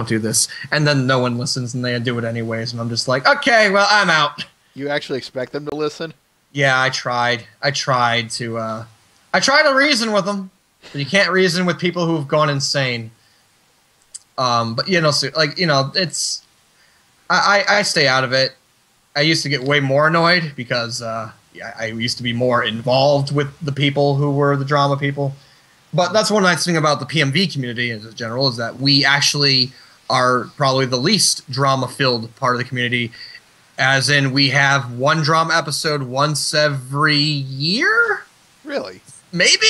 do this. And then no one listens and they do it anyways. And I'm just like, okay, well, I'm out. You actually expect them to listen? Yeah, I tried to reason with them, but you can't reason with people who've gone insane. But it's I stay out of it. I used to get way more annoyed because I used to be more involved with the people who were the drama people. But that's one nice thing about the PMV community in general is that we actually are probably the least drama-filled part of the community, as in we have one drama episode once every year? Really? Maybe?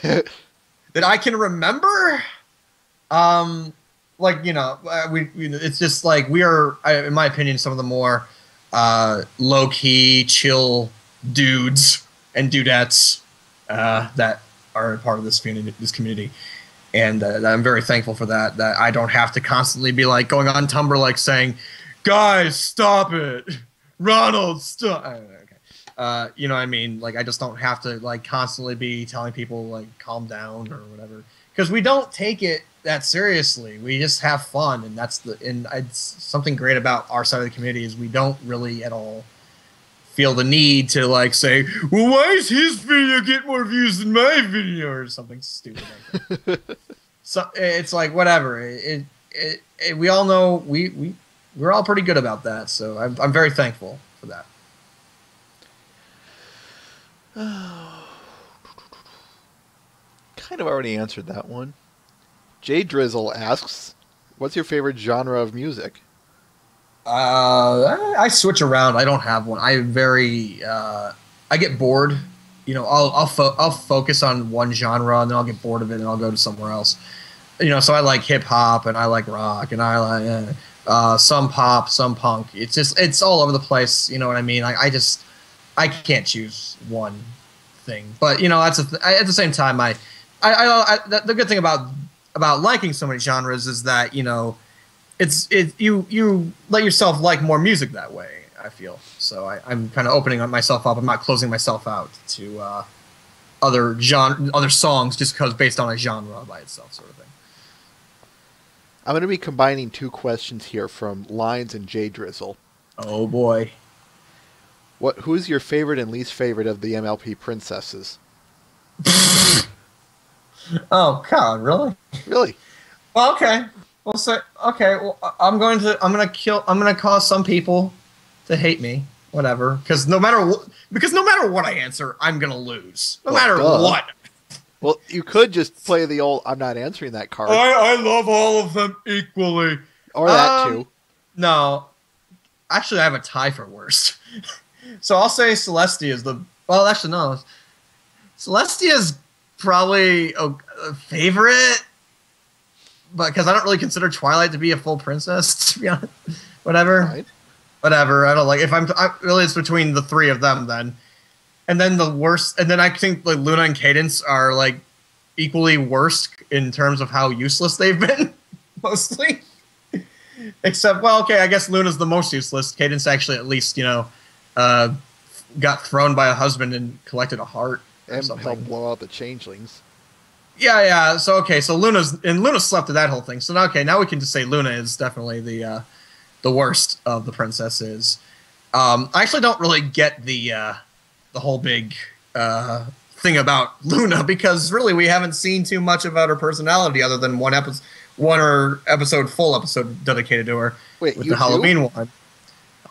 That I can remember? It's just like we are, in my opinion, some of the more low-key, chill dudes and dudettes that are a part of this community. And I'm very thankful for that I don't have to constantly be like going on Tumblr like saying, guys, stop it. Ronald, stop. Okay. You know what I mean? Like, I just don't have to like constantly be telling people like calm down or whatever. Because we don't take it that seriously. We just have fun, and it's something great about our side of the community is we don't really at all feel the need to like say, well, why is his video get more views than my video or something stupid like that. So it's like whatever. We all know we're all pretty good about that. So I'm very thankful for that. Kind of already answered that one. Jay Drizzle asks, what's your favorite genre of music? I switch around. I don't have one. I get bored. You know, I'll focus on one genre and then I'll get bored of it and I'll go to somewhere else. You know, so I like hip hop and I like rock and I like some pop, some punk. It's all over the place. You know what I mean? I can't choose one thing. But you know, at the same time, the good thing about liking so many genres is that you know. You let yourself like more music that way, I feel. So I'm kind of opening myself up. I'm not closing myself out to other songs just because based on a genre by itself sort of thing. I'm going to be combining two questions here from Lines and Jay Drizzle. Oh, boy. Who's your favorite and least favorite of the MLP princesses? Oh God, really? Really? Well, okay. Well, so okay. Well, I'm gonna cause some people to hate me. Whatever. Because no matter what I answer, I'm gonna lose. No matter what. Well, you could just play the old "I'm not answering that" card. I love all of them equally. Or that too. No. Actually, I have a tie for worst. So I'll say Celestia is the... Well, actually, no. Celestia is probably a favorite, but because I don't really consider Twilight to be a full princess, to be honest. Whatever. Right. Whatever. I don't like... Really, it's between the three of them, then. And then the worst... And then I think like Luna and Cadence are like equally worst in terms of how useless they've been, mostly. Except, well, okay, I guess Luna's the most useless. Cadence actually at least, got thrown by a husband and collected a heart. And helped blow out the changelings. Yeah. So, okay, so Luna slept through that whole thing. So, now we can just say Luna is definitely the worst of the princesses. I actually don't really get the whole big thing about Luna, because really we haven't seen too much about her personality other than one full episode dedicated to her. Wait, with the Halloween one.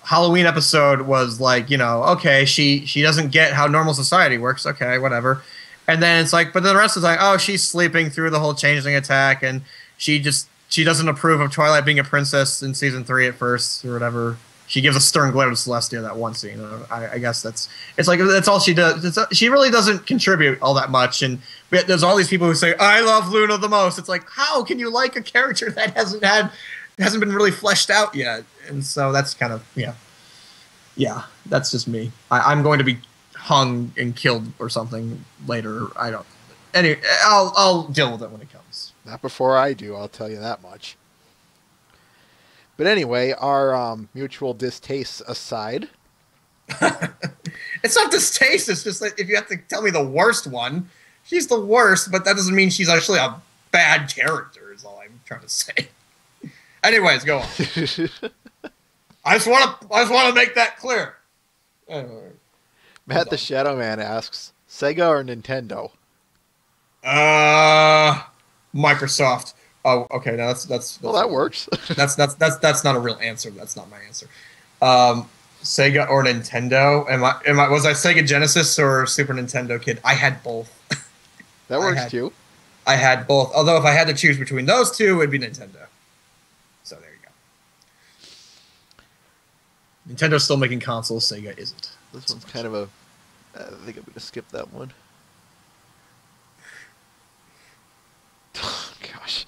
Halloween episode was like, okay, she doesn't get how normal society works. Okay, whatever. And then it's like, but then the rest is like, oh, she's sleeping through the whole changeling attack, and she doesn't approve of Twilight being a princess in season 3 at first or whatever. She gives a stern glare to Celestia that one scene. I guess that's all she does. She really doesn't contribute all that much. And there's all these people who say, I love Luna the most. It's like, how can you like a character that hasn't been really fleshed out yet? And so that's kind of, yeah, that's just me. I'm going to be hung and killed or something later. Anyway, I'll deal with it when it comes. Not before I do, I'll tell you that much. But anyway, our mutual distastes aside. It's not distaste, it's just like, if you have to tell me the worst one, she's the worst, but that doesn't mean she's actually a bad character, is all I'm trying to say. Anyways, go on. I just want to make that clear. Matt the Shadow Man asks, Sega or Nintendo? Microsoft. Oh, okay. Now that's well, that works. that's not a real answer. That's not my answer. Sega or Nintendo? Was I Sega Genesis or Super Nintendo kid? I had both. That works too. I had both. Although if I had to choose between those two, it'd be Nintendo. So there you go. Nintendo's still making consoles. Sega isn't. This one's kind of I think I'm going to skip that one. Gosh.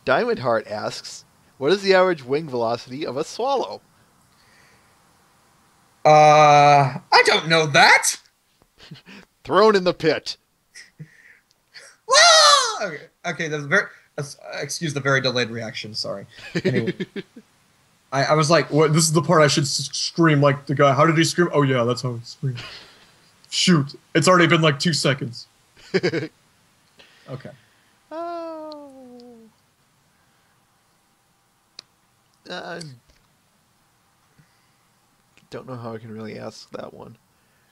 Diamond Heart asks, what is the average wing velocity of a swallow? I don't know that. Thrown in the pit. Okay. Excuse the very delayed reaction. Sorry. Anyway, I was like, "What? This is the part I should scream like the guy. How did he scream? Oh yeah, that's how he screamed. Shoot! It's already been like 2 seconds." Okay. Don't know how I can really ask that one.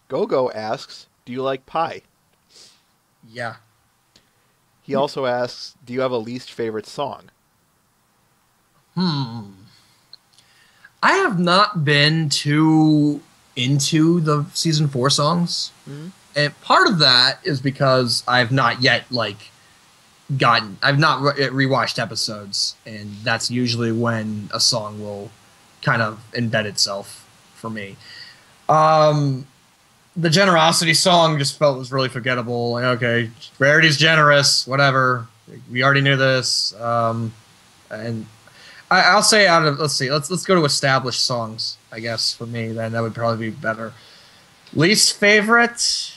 Gogo asks, do you like pie? Yeah. He also asks, do you have a least favorite song? I have not been too into the season 4 songs. Mm-hmm. And part of that is because I've not yet I've not rewatched episodes, and that's usually when a song will kind of embed itself for me. The Generosity song just was really forgettable. Like, okay, Rarity's generous, whatever. We already knew this. And I'll say let's go to established songs, I guess, for me. Then that would probably be better. Least favorite?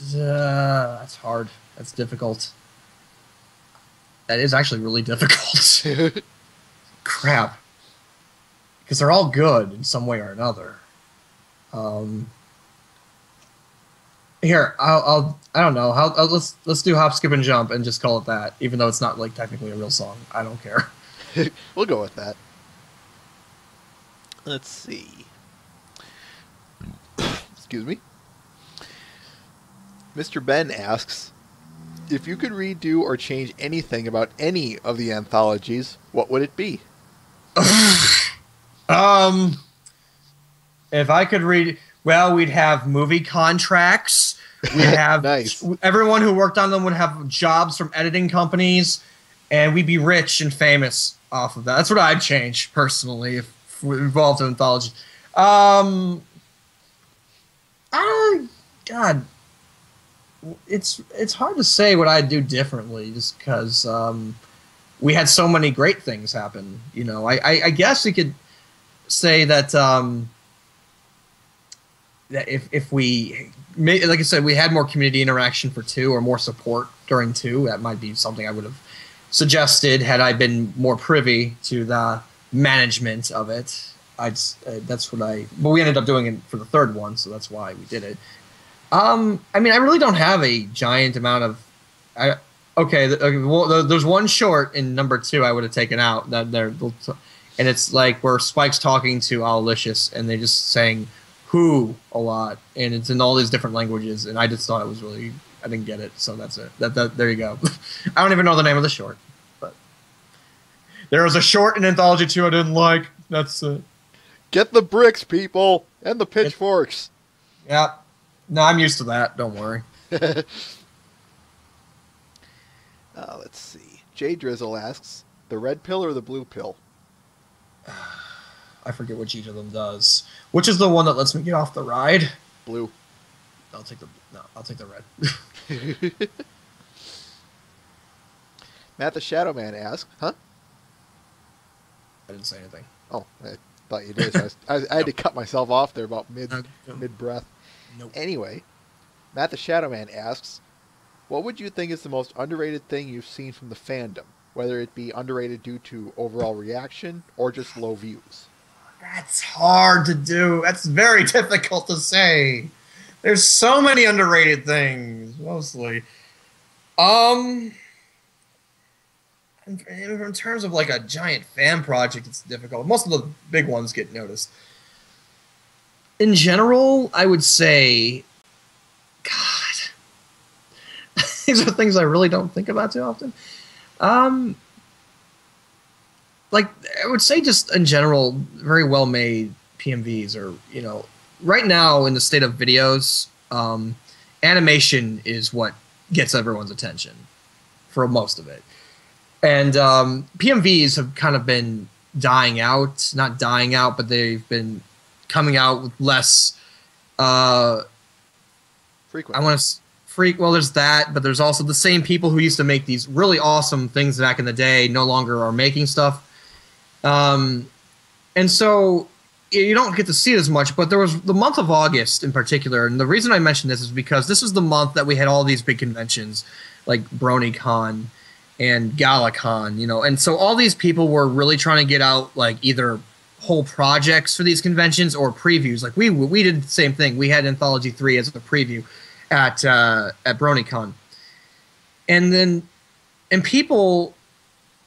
That's hard. That's difficult. That is actually really difficult. Crap. Because they're all good in some way or another. Here, I don't know. Let's do Hop, Skip, and Jump and just call it that, even though it's not like technically a real song. I don't care. We'll go with that. Let's see. Excuse me. Mr. Ben asks, if you could redo or change anything about any of the anthologies, what would it be? If I could read, well, we'd have movie contracts. We'd have Nice. Everyone who worked on them would have jobs from editing companies, and we'd be rich and famous off of that. That's what I'd change personally if we're involved in anthology. God, it's hard to say what I'd do differently, just because we had so many great things happen. You know, I guess we could say that that if we, like I said, we had more community interaction for 2 or more support during 2, that might be something I would have suggested had I been more privy to the management of it. That's what but we ended up doing it for the 3rd one, so that's why we did it. I mean, I really don't have a giant amount of. There's one short in number 2 I would have taken out and it's like where Spike's talking to Owlicious and they're just saying "who" a lot, and it's in all these different languages, and I just thought it was really. I didn't get it, so that's it. There you go. I don't even know the name of the short, but there was a short in Anthology 2 I didn't like. That's it. Get the bricks, people, and the pitchforks. Yeah. No, I'm used to that. Don't worry. Let's see. J Drizzle asks, the red pill or the blue pill? I forget which each of them does. Which is the one that lets me get off the ride? Blue. I'll take the red. Matt the Shadow Man asks, huh? I didn't say anything. Oh, I thought you did. So I had to cut myself off there about mid-breath. Nope. Anyway, Matt the Shadow Man asks, what would you think is the most underrated thing you've seen from the fandom? Whether it be underrated due to overall reaction or just low views? That's hard to do. That's very difficult to say. There's so many underrated things, mostly. In terms of like a giant fan project, it's difficult. Most of the big ones get noticed. In general, I would say, God, these are things I really don't think about too often. Like I would say, just in general, very well made PMVs, or right now in the state of videos, animation is what gets everyone's attention for most of it. And PMVs have kind of been dying out, not dying out, but they've been coming out with less frequent. Well, there's that, but there's also the same people who used to make these really awesome things back in the day no longer are making stuff. And so you don't get to see it as much, but there was the month of August in particular, and the reason I mention this is because this is the month that we had all these big conventions like BronyCon and GalaCon, and so all these people were really trying to get out like either whole projects for these conventions or previews. Like we did the same thing. We had Anthology 3 as a preview at BronyCon, and people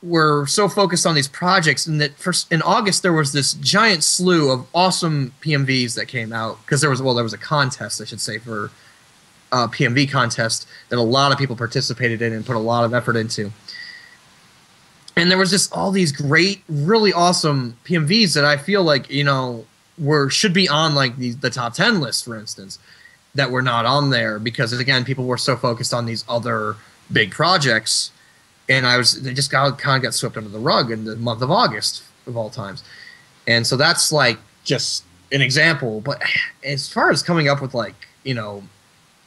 were so focused on these projects, and that in August there was this giant slew of awesome PMVs that came out, because there was a contest, I should say, for PMV contest that a lot of people participated in and put a lot of effort into. And there was just all these great, really awesome PMVs that I feel like, should be on like the top 10 list, for instance, that were not on there because, again, people were so focused on these other big projects. And they just kind of got swept under the rug in the month of August of all times. And so that's like just an example. But as far as coming up with like,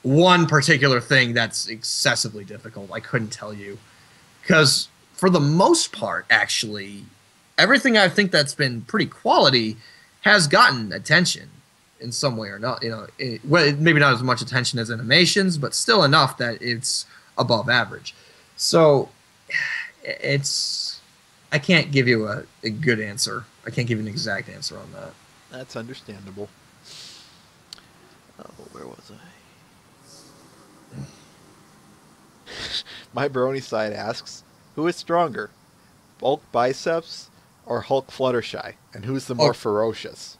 one particular thing that's excessively difficult, I couldn't tell you. Because for the most part, actually, everything I think that's been pretty quality has gotten attention in some way or not. Maybe not as much attention as animations, but still enough that it's above average. So I can't give you a good answer. I can't give you an exact answer on that. That's understandable. Oh, where was I? My Brony side asks, who is stronger, Bulk Biceps or Hulk Fluttershy? And who's the more ferocious?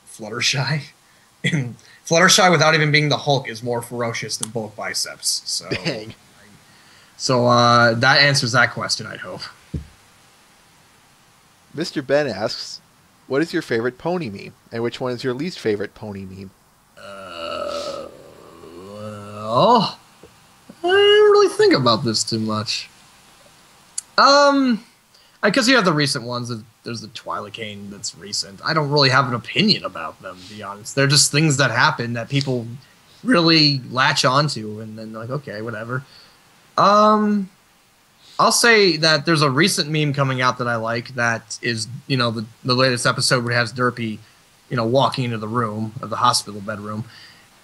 Fluttershy. Fluttershy, without even being the Hulk, is more ferocious than both biceps. So, Dang. So that answers that question, I'd hope. Mr. Ben asks, what is your favorite pony meme? And which one is your least favorite pony meme? Well, I didn't really think about this too much. Because you have the recent ones. There's the Twilicane that's recent. I don't really have an opinion about them, to be honest. They're just things that happen that people really latch onto, and then like, okay, whatever. I'll say that there's a recent meme coming out that I like that is, you know, the latest episode where it has Derpy, you know, walking into the room of the hospital bedroom,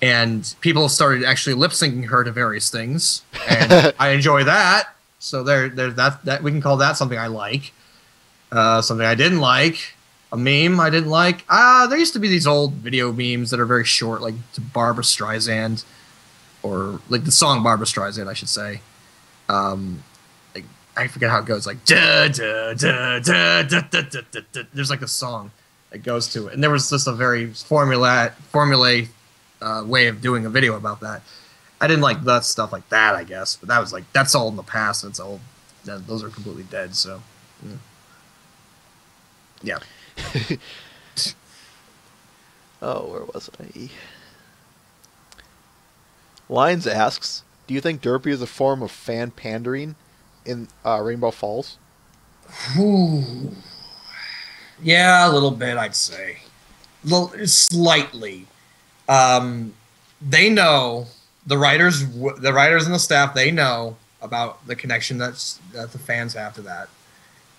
and people started actually lip syncing her to various things, and I enjoy that. So there's that we can call that something I like. Something I didn't like, a meme I didn't like. There used to be these old video memes that are very short, like to Barbra Streisand, or like the song Barbra Streisand, I should say. Like I forget how it goes, like da da da da da da da da da. There's like a song that goes to it, and there was just a very formulaic way of doing a video about that. I didn't like that stuff like that, I guess, but that was like that's all in the past. And it's old. Those are completely dead. So, yeah. Oh, where was I? Lines asks, do you think Derpy is a form of fan pandering in Rainbow Falls? Ooh. Yeah, a little bit, I'd say. Slightly. They know, the writers and the staff, they know about the connection that the fans have to that.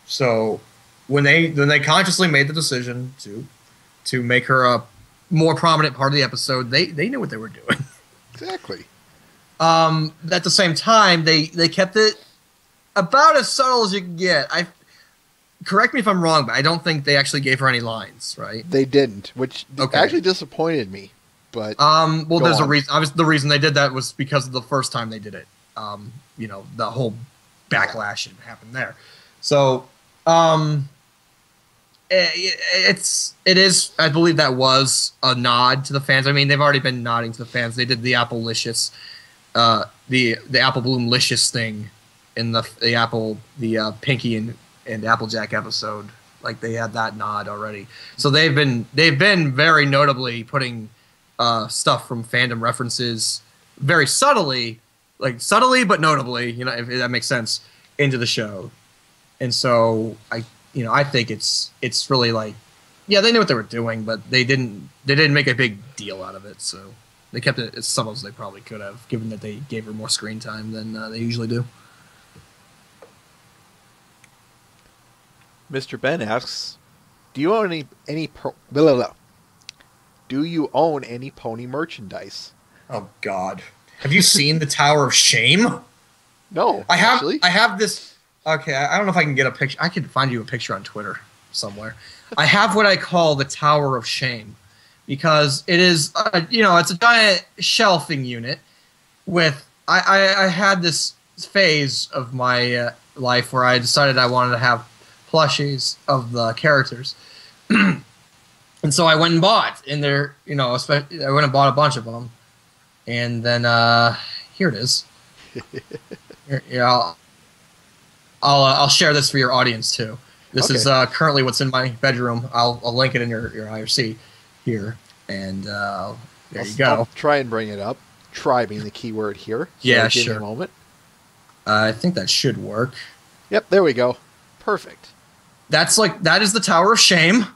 So when they consciously made the decision to make her a more prominent part of the episode, they knew what they were doing. Exactly. At the same time, they kept it about as subtle as you can get. Correct me if I'm wrong, but I don't think they actually gave her any lines, right? They didn't, which actually disappointed me. But well, there's a reason. Obviously, the reason they did that was because of the first time they did it. You know, the whole backlash that happened there. So, it is. I believe that was a nod to the fans. I mean, they've already been nodding to the fans. They did the Applelicious, the Apple Bloom Licious thing in the Pinky and Applejack episode. Like they had that nod already. So they've been very notably putting stuff from fandom references very subtly but notably, you know, if that makes sense, into the show. And so I think it's really like, yeah, they knew what they were doing, but they didn't make a big deal out of it. So they kept it as subtle as they probably could have, given that they gave her more screen time than they usually do. Mr. Ben asks, do you own Do you own any pony merchandise? Oh God, have you seen the Tower of Shame? No, I have. actually. I have this. Okay, I don't know if I can get a picture. I could find you a picture on Twitter somewhere. I have what I call the Tower of Shame, because it is, it's a giant shelving unit with. I had this phase of my life where I decided I wanted to have plushies of the characters. And so I went and bought, and I went and bought a bunch of them, and then here it is. Here, I'll share this for your audience too. This is currently what's in my bedroom. I'll link it in your IRC here, and there you go. I'll try and bring it up. Try being the key word here. So yeah, give sure. me a moment. I think that should work. Yep, there we go. Perfect. That is the Tower of Shame.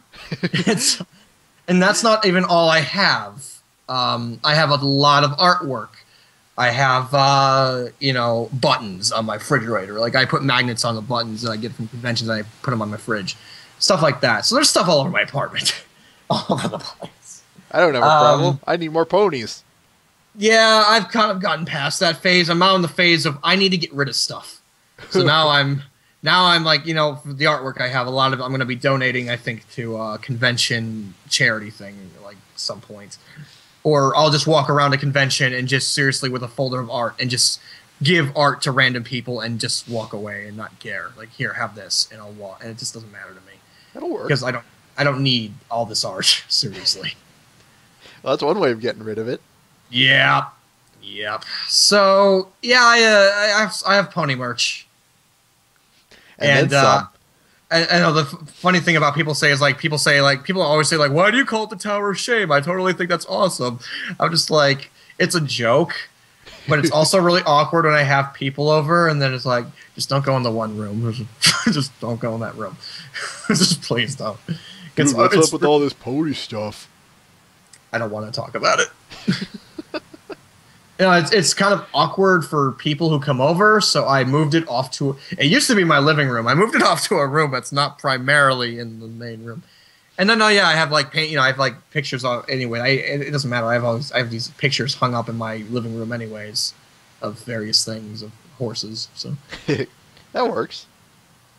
And that's not even all I have. I have a lot of artwork. I have, buttons on my refrigerator. Like, I put magnets on the buttons that I get from conventions, and I put them on my fridge. Stuff like that. So there's stuff all over my apartment. All over the place. I don't have a problem. I need more ponies. Yeah, I've kind of gotten past that phase. I'm now in the phase of I need to get rid of stuff. So now I'm like, for the artwork I have, a lot of it I'm going to be donating, I think, to a convention charity thing, like, some point. Or I'll just walk around a convention and just seriously with a folder of art and just give art to random people and just walk away and not care. Like, here, have this, and I'll walk. And it just doesn't matter to me. That'll work. Because I don't need all this art, seriously. Well, that's one way of getting rid of it. Yep. So yeah, I have pony merch. And then some. I know the funny thing about people always say why do you call it the Tower of Shame? I totally think that's awesome. I'm just like, it's a joke, but it's also really awkward when I have people over and then it's like, just don't go in the one room. Just don't go in that room. Just please don't. Dude, what's up with all this pony stuff? I don't want to talk about it. It's kind of awkward for people who come over, so I moved it off to. It used to be my living room. I moved it off to a room that's not primarily in the main room. And then, I have paint. I have pictures of. Anyway, it doesn't matter. I have these pictures hung up in my living room, anyways, of various things, of horses. So that works.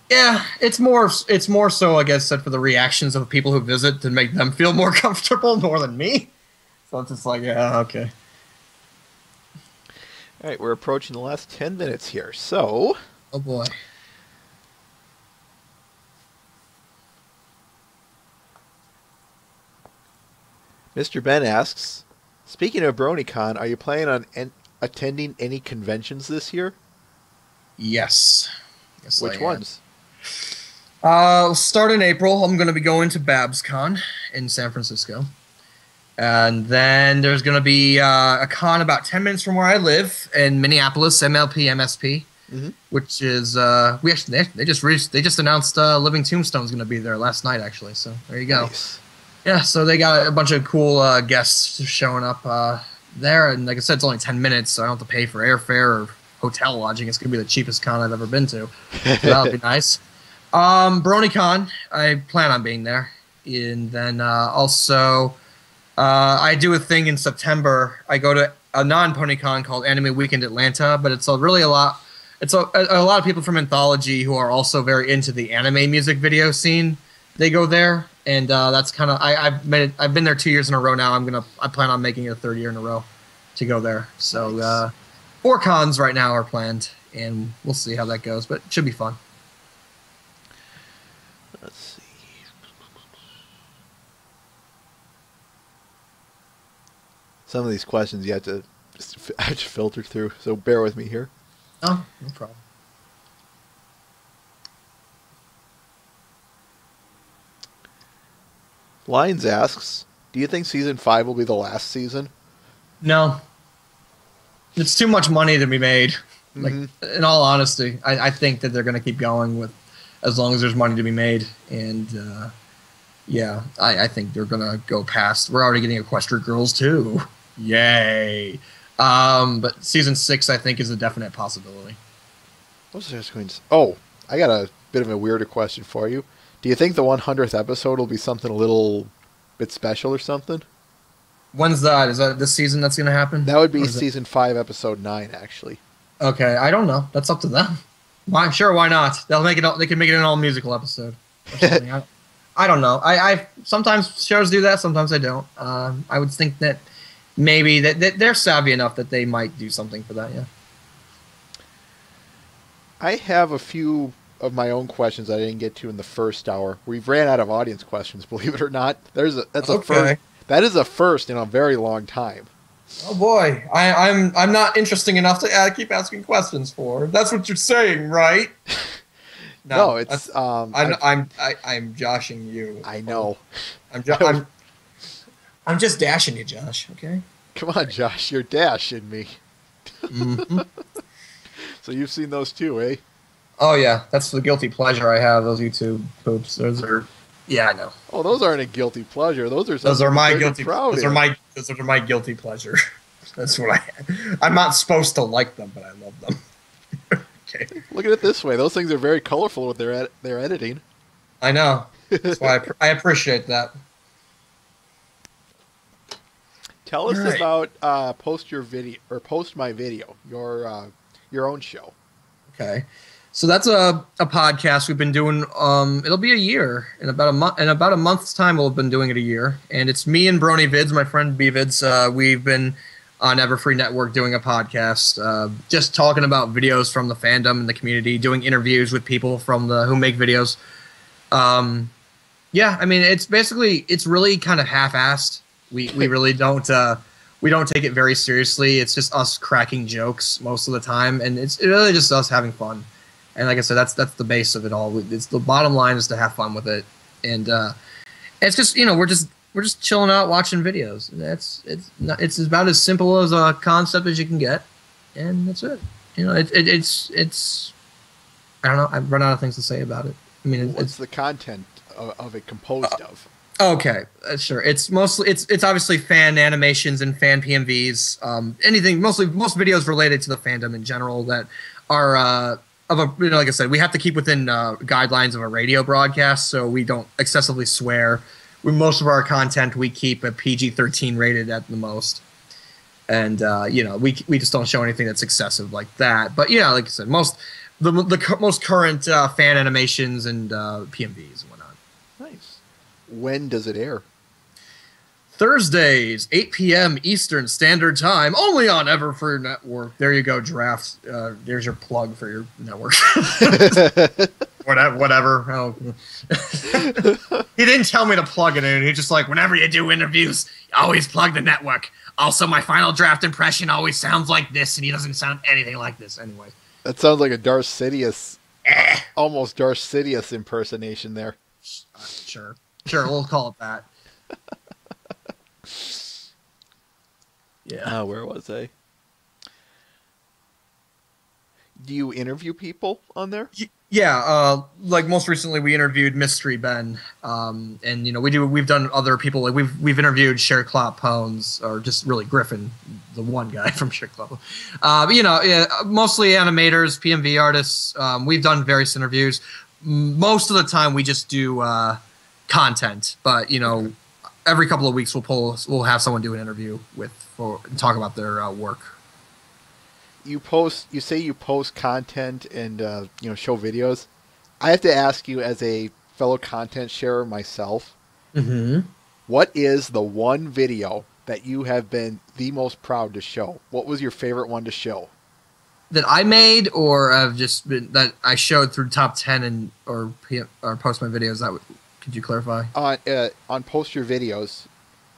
Yeah, it's more so, I guess, said for the reactions of the people who visit to make them feel more comfortable more than me. So it's just like, yeah, okay. All right, we're approaching the last 10 minutes here, so... Oh, boy. Mr. Ben asks, speaking of BronyCon, are you planning on attending any conventions this year? Yes. Which ones? We'll start in April. I'm going to be going to BabsCon in San Francisco. And then there's going to be a con about 10 minutes from where I live in Minneapolis, MLP, MSP, which is they just announced Living Tombstone is going to be there last night, actually. So there you go. Nice. Yeah, so they got a bunch of cool guests showing up there, and like I said, it's only 10 minutes, so I don't have to pay for airfare or hotel lodging. It's going to be the cheapest con I've ever been to. So that'll be nice. BronyCon, I plan on being there, and then also. I do a thing in September. I go to a non-PonyCon called Anime Weekend Atlanta, but it's a lot. It's a lot of people from Anthology who are also very into the anime music video scene. They go there, and that's kind of I've been there 2 years in a row now. I plan on making it a third year in a row to go there. So nice. 4 cons right now are planned, and we'll see how that goes. But it should be fun. Let's see. Some of these questions you have to filter through, so bear with me here. Oh, no problem. Lions asks, do you think Season 5 will be the last season? No. It's too much money to be made. Like, in all honesty, I think that they're going to keep going with as long as there's money to be made. And, yeah, I think they're going to go past. We're already getting Equestria Girls, too. Yay. But Season 6, I think, is a definite possibility. What was I just going to say? Oh, I got a bit of a weirder question for you. Do you think the 100th episode will be something a little bit special or something? When's that? Is that this season that's going to happen? That would be Season 5, Episode 9, actually. Okay, I don't know. That's up to them. Why? Sure, why not? They can make it an all-musical episode. I don't know. I sometimes shows do that, sometimes I don't. I would think that maybe that they're savvy enough that they might do something for that, yeah. I have a few of my own questions I didn't get to in the first hour. We've ran out of audience questions, believe it or not. That's a first. That is a first in a very long time. Oh boy, I'm not interesting enough to keep asking questions for. That's what you're saying, right? No, it's I'm joshing you. I know. I'm just dashing you, Josh. Okay. Come on, Josh, you're dashing me. Mm-hmm. So you've seen those too, eh? Oh yeah, that's the guilty pleasure I have. Those YouTube poops. Those are. Yeah, I know. Oh, those aren't a guilty pleure. Those are my guilty. Those are my guilty pleasure. That's what I'm not supposed to like them, but I love them. Okay. Look at it this way: those things are very colorful with their editing. I know. That's why I appreciate that. Tell us about post my video, your own show. Okay. So that's a podcast we've been doing. It'll be a year in about a month. In about a month's time, we'll have been doing it a year. And it's me and Brony Vids, my friend BVids. We've been on Everfree Network doing a podcast, just talking about videos from the fandom and the community, doing interviews with people from who make videos. Yeah, I mean, it's really kind of half-assed. We really don't we don't take it very seriously. It's just us cracking jokes most of the time, and it's really just us having fun. And like I said, that's the base of it all. It's the bottom line is to have fun with it, and it's just we're just chilling out watching videos. It's about as simple as a concept as you can get, and that's it. It's I don't know. I've run out of things to say about it. I mean, what's the content of it composed of? Okay, sure. It's mostly it's obviously fan animations and fan PMVs. Anything most videos related to the fandom in general that are of a like I said, we have to keep within guidelines of a radio broadcast, so we don't excessively swear. Most of our content we keep a PG-13 rated at the most, and we just don't show anything that's excessive like that. But yeah, like I said, most current fan animations and PMVs and whatnot. Nice. When does it air? Thursdays, 8 p.m. Eastern Standard Time, only on Everfree Network. There you go, Draft. There's your plug for your network. Whatever. Oh. He didn't tell me to plug it in. He's just like, whenever you do interviews, always plug the network. Also, my final draft impression always sounds like this, and he doesn't sound anything like this anyway. That sounds like a Darth Sidious, almost Darth Sidious impersonation there. Sure, we'll call it that. Yeah. Where was I? Do you interview people on there? Yeah, like most recently we interviewed Mystery Ben, and we've done other people, like we've interviewed Cher Clap Pones, or just really Griffin, the one guy from Cher Clap. Mostly animators, PMV artists. We've done various interviews. Most of the time we just do content, but every couple of weeks we'll have someone do an interview and talk about their work. You say you post content and show videos. I have to ask you, as a fellow content sharer myself, what is the one video that you have been the most proud to show? What was your favorite one to show? That I made, or have just been that I showed through top 10 or post my videos? Could you clarify? On post your videos.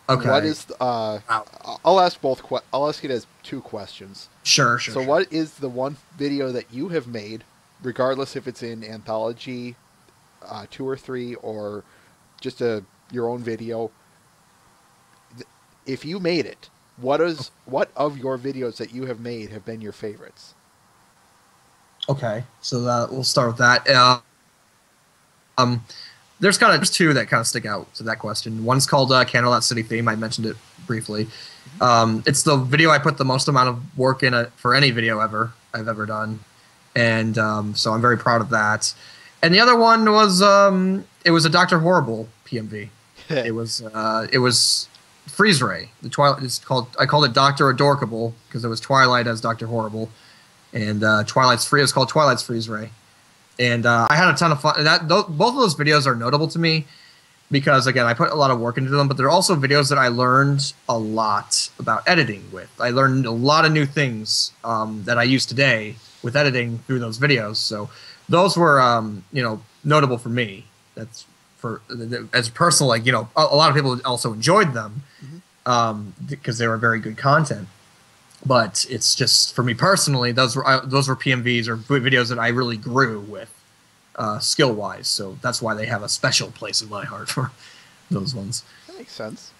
Okay. What is I'll ask both. I'll ask it as two questions. Sure. So, what is the one video that you have made, regardless if it's in Anthology 2 or 3, or just your own video? If you made it, what of your videos that you have made have been your favorites? Okay, so we'll start with that. There's two that kind of stick out to that question. One's called Candlelight City Theme. I mentioned it briefly. It's the video I put the most amount of work in it for any video I've ever done, and so I'm very proud of that. And the other one was it was a Dr. Horrible PMV. It was Freeze Ray. The Twilight. I called it Dr. Adorkable because it was Twilight as Dr. Horrible, and Twilight's Free is called Twilight's Freeze Ray. And I had a ton of fun. Both of those videos are notable to me because, again, I put a lot of work into them, but they're also videos that I learned a lot about editing with. I learned a lot of new things that I use today with editing through those videos. So those were, notable for me. That's as personal, like, a lot of people also enjoyed them because they were very good content. But it's just, for me personally, those were PMVs or videos that I really grew with skill-wise. So that's why they have a special place in my heart for those ones. That makes sense.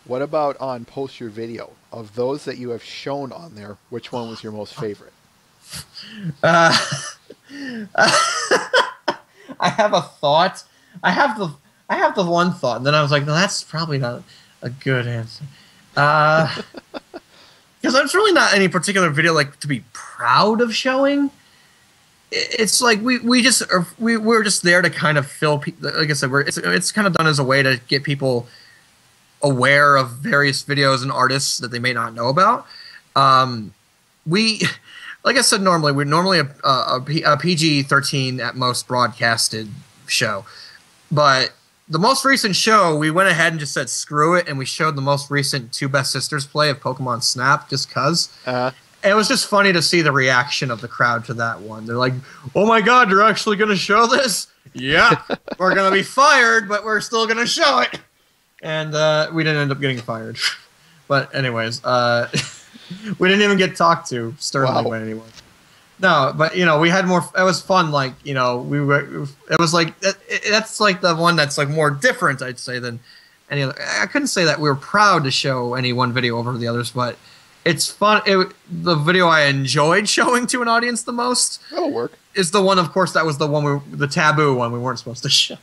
What about on Post Your Video? Of those that you have shown on there, which one was your most favorite? I have a thought. I have the one thought, and then I was like, no, that's probably not a good answer. Because there's really not any particular video like to be proud of showing. It's like we're just there to kind of fill. Like I said, it's kind of done as a way to get people aware of various videos and artists that they may not know about. Like I said, we're normally a PG-13 at most broadcasted show, but the most recent show, we went ahead and just said screw it, and we showed the most recent Two Best Sisters play of Pokemon Snap just because. And it was just funny to see the reaction of the crowd to that one. They're like, oh my god, you're actually going to show this? Yeah, we're going to be fired, but we're still going to show it. and we didn't end up getting fired. But anyways, we didn't even get talked to sternly by anyone. No, but we had more. It was fun. Like we were. It was like that's like the one that's like more different, I'd say, than any other. I couldn't say that we were proud to show any one video over the others, but it's fun. The video I enjoyed showing to an audience the most. That'll work. Is the one, of course, that was the taboo one we weren't supposed to show.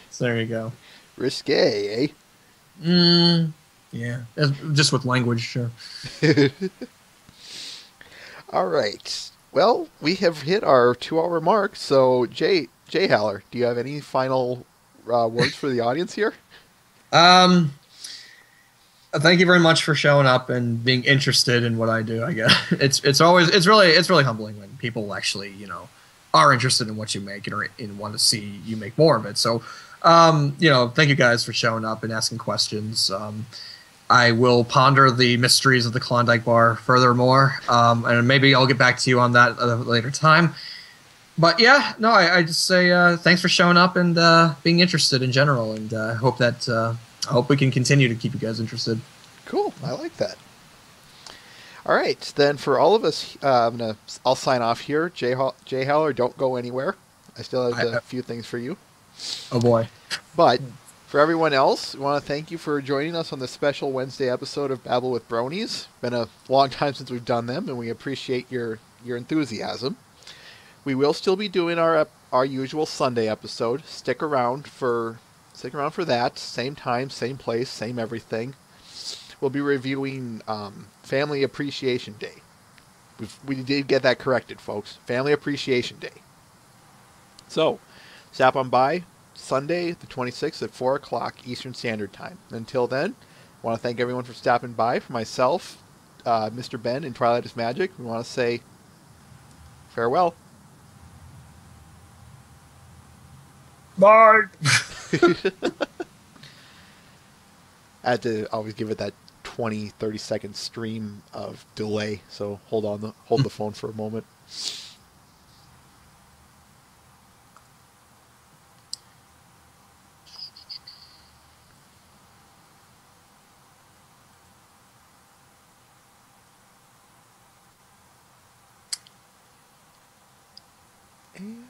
So there you go. Risque, eh? Yeah. Just with language, sure. All right. Well, we have hit our 2-hour mark. So, JHaller, do you have any final words for the audience here? Thank you very much for showing up and being interested in what I do. I guess it's really humbling when people actually are interested in what you make and want to see you make more of it. So, thank you guys for showing up and asking questions. I will ponder the mysteries of the Klondike Bar furthermore, and maybe I'll get back to you on that at a later time. But yeah, no, I just say thanks for showing up and being interested in general, and I hope we can continue to keep you guys interested. Cool, I like that. All right, then for all of us, I'll sign off here. JHaller, don't go anywhere. I still have a few things for you. Oh boy! But for everyone else, we want to thank you for joining us on this special Wednesday episode of Babble with Bronies. Been a long time since we've done them, and we appreciate your enthusiasm. We will still be doing our usual Sunday episode. Stick around for that. Same time, same place, same everything. We'll be reviewing Family Appreciation Day. We did get that corrected, folks. Family Appreciation Day. So, stop on by Sunday, the 26th at 4 o'clock Eastern Standard Time. Until then, I want to thank everyone for stopping by. For myself, Mr. Ben, and Twilight is Magic, we want to say farewell. Bye! I had to always give it that 20, 30-second stream of delay, so hold the phone for a moment. And